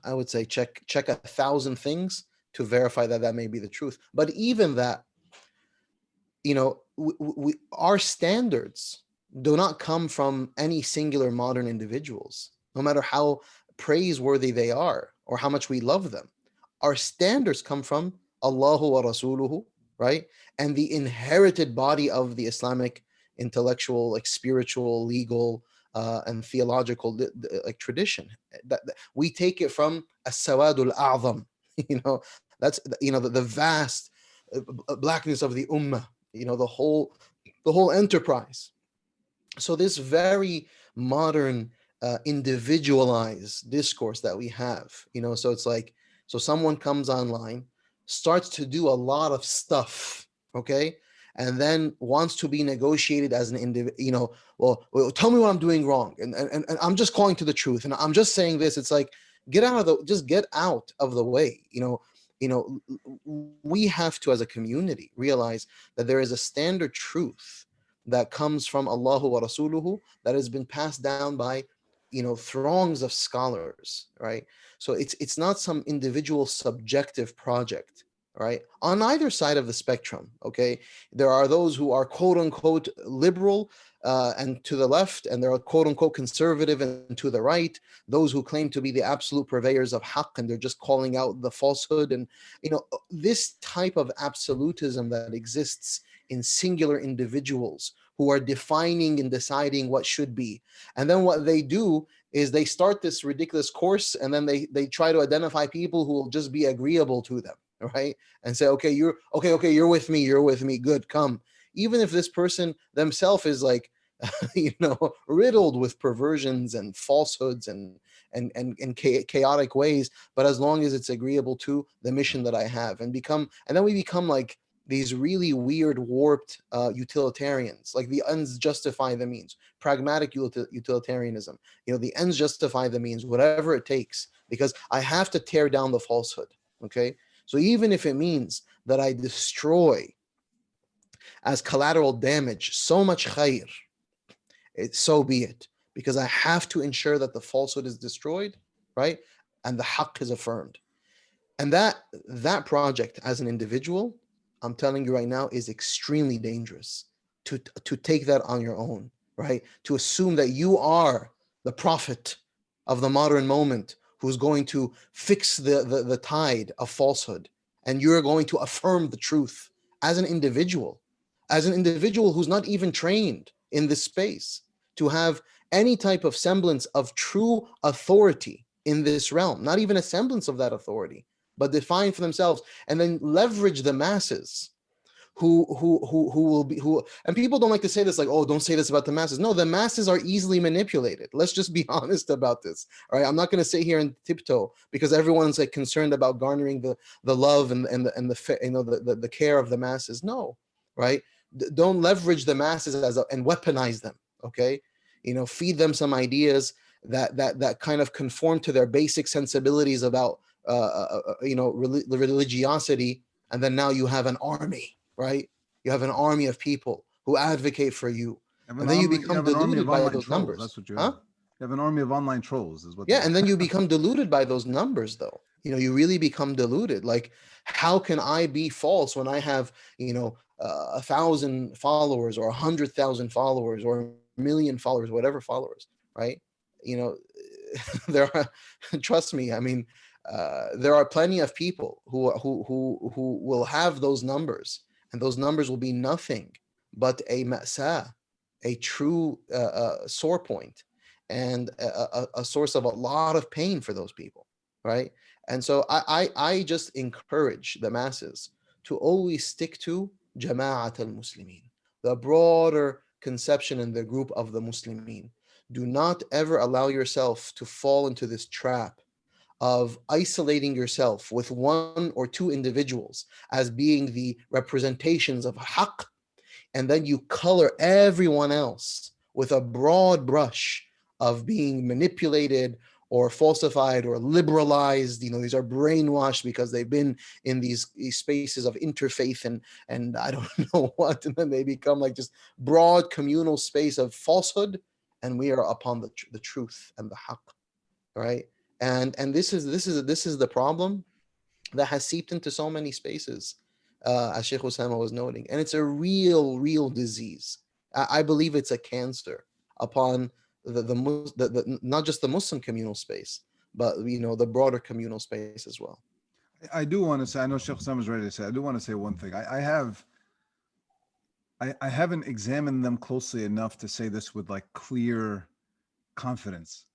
I would say check 1,000 things to verify that may be the truth. But even that, our standards do not come from any singular modern individuals, no matter how praiseworthy they are or how much we love them. Our standards come from Allahu wa Rasuluhu, right? And the inherited body of the Islamic intellectual, like spiritual, legal, and theological tradition. That we take it from as-sawadul a'zam, that's the vast blackness of the ummah, the whole enterprise. So this very modern individualized discourse that we have, so it's like, so someone comes online, starts to do a lot of stuff, okay, and then wants to be negotiated as an individual. Well, tell me what I'm doing wrong, and I'm just calling to the truth, and I'm just saying this. It's like, get out of the way. We have to, as a community, realize that there is a standard truth that comes from Allahu wa Rasuluhu that has been passed down by throngs of scholars, right? So it's not some individual subjective project, right? On either side of the spectrum, okay? There are those who are quote unquote liberal and to the left, and there are quote unquote conservative and to the right, those who claim to be the absolute purveyors of haqq, and they're just calling out the falsehood. And this type of absolutism that exists in singular individuals who are defining and deciding what should be. And then what they do is they start this ridiculous course, and then they try to identify people who will just be agreeable to them, right? And say, okay, you're with me, good, come. Even if this person themselves is like, riddled with perversions and falsehoods and chaotic ways, but as long as it's agreeable to the mission that I have, and then we become like these really weird, warped utilitarians, like the ends justify the means, pragmatic utilitarianism. The ends justify the means, whatever it takes, because I have to tear down the falsehood, okay? So even if it means that I destroy as collateral damage so much khair, so be it, because I have to ensure that the falsehood is destroyed, right? And the haqq is affirmed. And that project as an individual, I'm telling you right now, is extremely dangerous to take that on your own, right? To assume that you are the prophet of the modern moment who's going to fix the tide of falsehood, and you're going to affirm the truth as an individual who's not even trained in this space to have any type of semblance of true authority in this realm, not even a semblance of that authority, but define for themselves, and then leverage the masses who will be who. And people don't like to say this, like, oh, don't say this about the masses. No, the masses are easily manipulated. Let's just be honest about this. All right, I'm not going to sit here and tiptoe because everyone's like concerned about garnering the love and the care of the masses. No, right? Don't leverage the masses and weaponize them. Okay, feed them some ideas that kind of conform to their basic sensibilities about religiosity, and then now you have an army, right? You have an army of people who advocate for you, and then you You become have an army deluded of by online those trolls. numbers, That's what you huh? have. You have an army of online trolls, is what they Yeah, are. and then you become deluded by those numbers, though. You really become deluded. Like, how can I be false when I have 1,000 followers or 100,000 followers or a million followers, whatever followers, right? You know, there are, trust me. I mean, there are plenty of people who will have those numbers, and those numbers will be nothing but a ma'sa, a true sore point, and a source of a lot of pain for those people, right? And so I just encourage the masses to always stick to jama'at al-muslimin, the broader conception and the group of the muslimin. Do not ever allow yourself to fall into this trap of isolating yourself with one or two individuals as being the representations of haqq, and then you color everyone else with a broad brush of being manipulated or falsified or liberalized. These are brainwashed because they've been in these spaces of interfaith and I don't know what, and then they become like just broad communal space of falsehood, and we are upon the truth and the haqq, right? And this is the problem that has seeped into so many spaces, as Sheikh Osamah was noting, and it's a real disease. I believe it's a cancer upon not just the Muslim communal space, but the broader communal space as well. I do want to say, I know Sheikh Sam is ready to say, I do want to say one thing. I haven't examined them closely enough to say this with like clear confidence,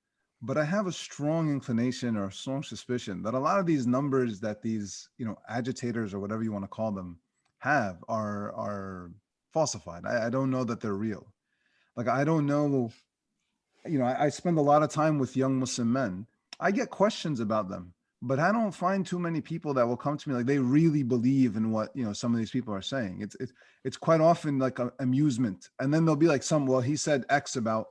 but I have a strong inclination or a strong suspicion that a lot of these numbers that these agitators or whatever you want to call them have are falsified. I don't know that they're real. Like I don't know. I spend a lot of time with young Muslim men. I get questions about them, but I don't find too many people that will come to me like they really believe in what some of these people are saying. It's quite often like an amusement, and then there'll be like well, he said X about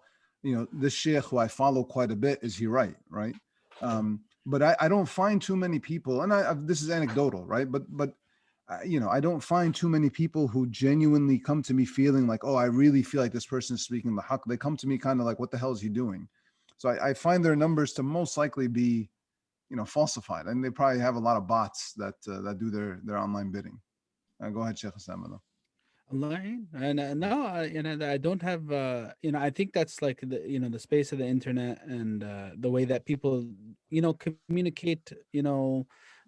this sheikh who I follow quite a bit. Is he right? Right. But I don't find too many people, and this is anecdotal, right? But I don't find too many people who genuinely come to me feeling like, oh, I really feel like this person is speaking the haqq. They come to me kind of like, what the hell is he doing? So I find their numbers to most likely be, falsified, and they probably have a lot of bots that do their online bidding. Go ahead, Sheikh Hassan. Right. And no, I don't have, I think that's like the space of the internet and the way that people, communicate,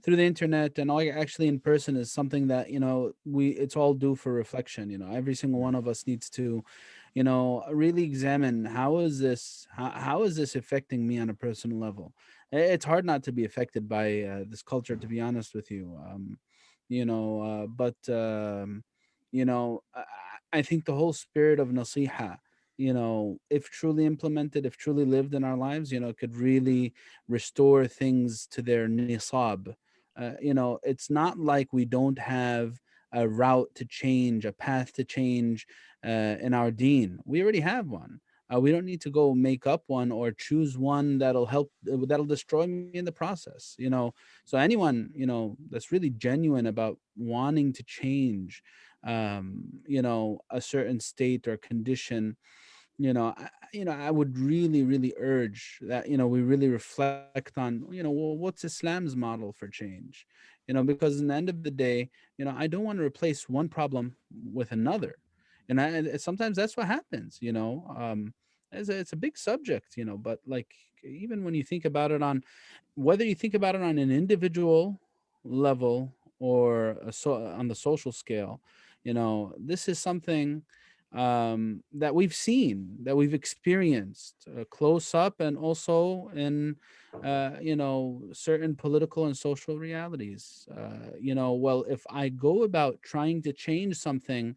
through the internet and all actually in person is something that, it's all due for reflection. Every single one of us needs to, really examine how is this affecting me on a personal level? It's hard not to be affected by this culture, to be honest with you. But, I think the whole spirit of nasiha, if truly implemented, if truly lived in our lives, could really restore things to their nisab. It's not like we don't have a route to change, a path to change in our deen. We already have one. We don't need to go make up one or choose one that'll destroy me in the process. So anyone that's really genuine about wanting to change a certain state or condition, I would really urge that we really reflect on what's Islam's model for change, because in the end of the day, I don't want to replace one problem with another, and sometimes that's what happens. It's a big subject, but like even when you think about it on whether you think about it on an individual level or on the social scale, this is something that we've seen, that we've experienced close up, and also in certain political and social realities. Well, if I go about trying to change something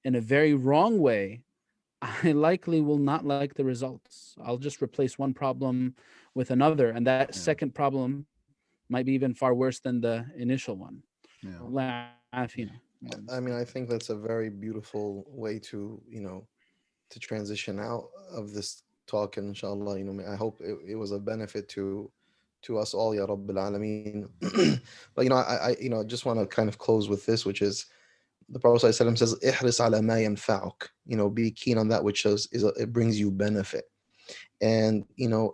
in a very wrong way, I likely will not like the results. I'll just replace one problem with another, and that second problem might be even far worse than the initial one. Allah afina. I mean, I think that's a very beautiful way to, to transition out of this talk. And inshallah, I hope it was a benefit to us all, ya Rabbil Alameen. But, just want to kind of close with this, which is the Prophet ﷺ says, "Ihris ala ma yanfa'uk." Be keen on that which it brings you benefit. And,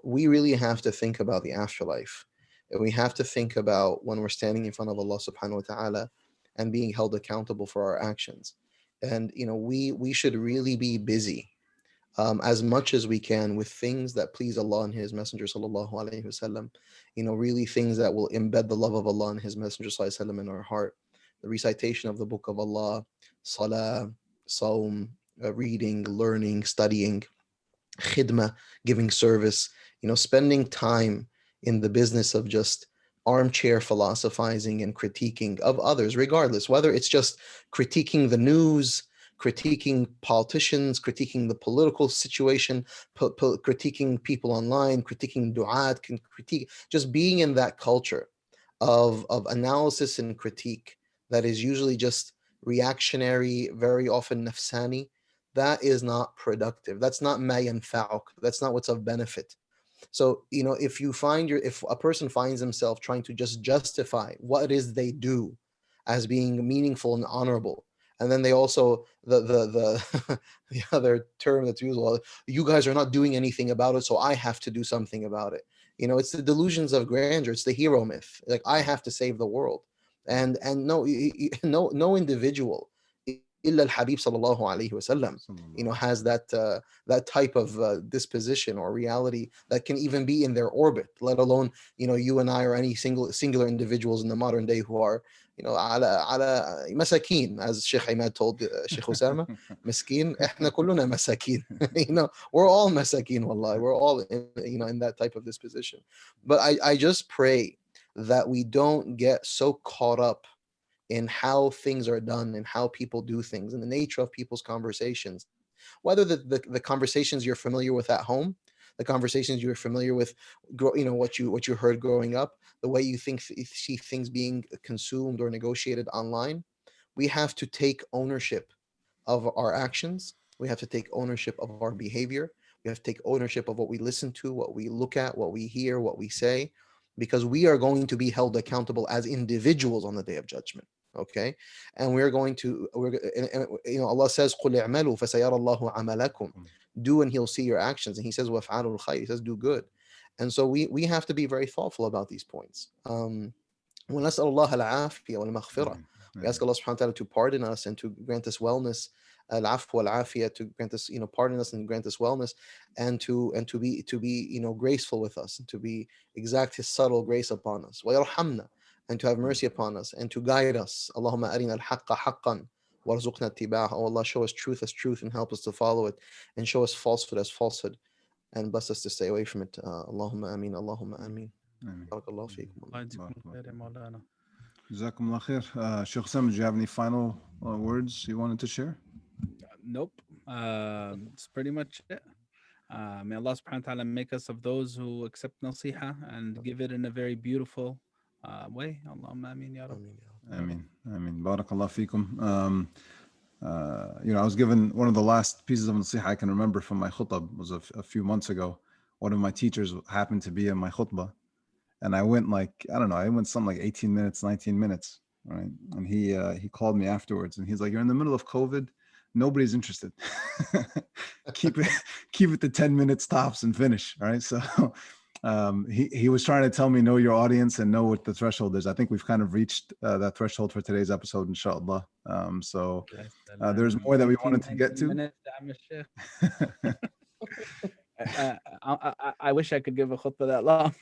we really have to think about the afterlife. And we have to think about when we're standing in front of Allah subhanahu wa ta'ala and being held accountable for our actions. And, we should really be busy as much as we can with things that please Allah and His Messenger sallallahu alaihi wasallam. Really things that will embed the love of Allah and His Messenger sallallahu alaihi wasallam in our heart. The recitation of the Book of Allah, salah, sawm, reading, learning, studying, khidmah, giving service, spending time in the business of just armchair philosophizing and critiquing of others, regardless, whether it's just critiquing the news, critiquing politicians, critiquing the political situation, critiquing people online, critiquing du'at, just being in that culture of analysis and critique that is usually just reactionary, very often nafsani. That is not productive. That's not ma yanfa'uk. That's not what's of benefit. So, if a person finds himself trying to just justify what it is they do as being meaningful and honorable, and then they also the the other term that's used, well, you guys are not doing anything about it, so I have to do something about it. It's the delusions of grandeur. It's the hero myth. Like, I have to save the world, and no individual, illa al-Habib sallallahu alaihi wasallam, has that type of disposition or reality that can even be in their orbit, let alone, you and I or any singular individuals in the modern day who are, ala masakin, as Shaykh Imad told Shaykh Osamah, miskin, احنا كلنا masakin. We're all masakin, wallahi. We're all in that type of disposition. But I just pray that we don't get so caught up in how things are done and how people do things and the nature of people's conversations, whether the conversations you're familiar with at home, the conversations you're familiar with, what you heard growing up, the way you see things being consumed or negotiated online. We have to take ownership of our actions. We have to take ownership of our behavior. We have to take ownership of what we listen to, what we look at, what we hear, what we say, because we are going to be held accountable as individuals on the Day of Judgment. Okay, and Allah says, قُلْ اعْمَلُوا فَسَيَرَى اللَّهُ عَمَلَكُمْ. Do and He'll see your actions. And He says, وَافْعَلُوا الْخَيْرِ. He says, do good. And so we have to be very thoughtful about these points. وَنَسْأَلُ اللَّهَ الْعَافِيَةَ وَالْمَغْفِرَةَ. We ask Allah subhanahu wa ta'ala to pardon us and to grant us wellness, al-afw wal-afiyah, to grant us, pardon us and grant us wellness, and to be graceful with us, and to be exact His subtle grace upon us. وَيَرْحَمْنَا, and to have mercy upon us and to guide us. Allahumma arina al-haqqa haqqan warzuqna ittiba'ah. Oh Allah, show us truth as truth and help us to follow it, and show us falsehood as falsehood and bless us to stay away from it. Allahumma ameen, Allahumma ameen. Barakallahu feekum. Jazakumullah khair. Shaykh Sam, do you have any final words you wanted to share? Nope. It's pretty much it. May Allah subhanahu wa ta'ala make us of those who accept nasiha and give it in a very beautiful way. Allahumma ameen ya Rabb. Ameen. Ameen. Barakallah feekum. I was given one of the last pieces of nasiha I can remember from my khutbah was a few months ago. One of my teachers happened to be in my khutbah, and I went something like 18 minutes, 19 minutes, right? And he called me afterwards, and he's like, "You're in the middle of COVID. Nobody's interested. keep it to 10 minutes tops and finish." All right. So he was trying to tell me, know your audience and know what the threshold is. I think we've kind of reached that threshold for today's episode, inshallah. So there's more that we wanted to get to. I wish I could give a khutbah that long.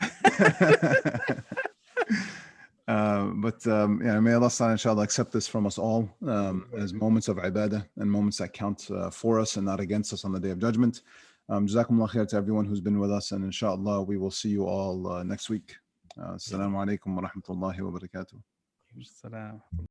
But may Allah Ta'ala, inshallah, accept this from us all as moments of ibadah and moments that count for us and not against us on the Day of Judgment. Jazakumullah khair to everyone who's been with us, and inshallah we will see you all next week. Assalamu alaikum wa rahmatullahi wa barakatuh. Salam.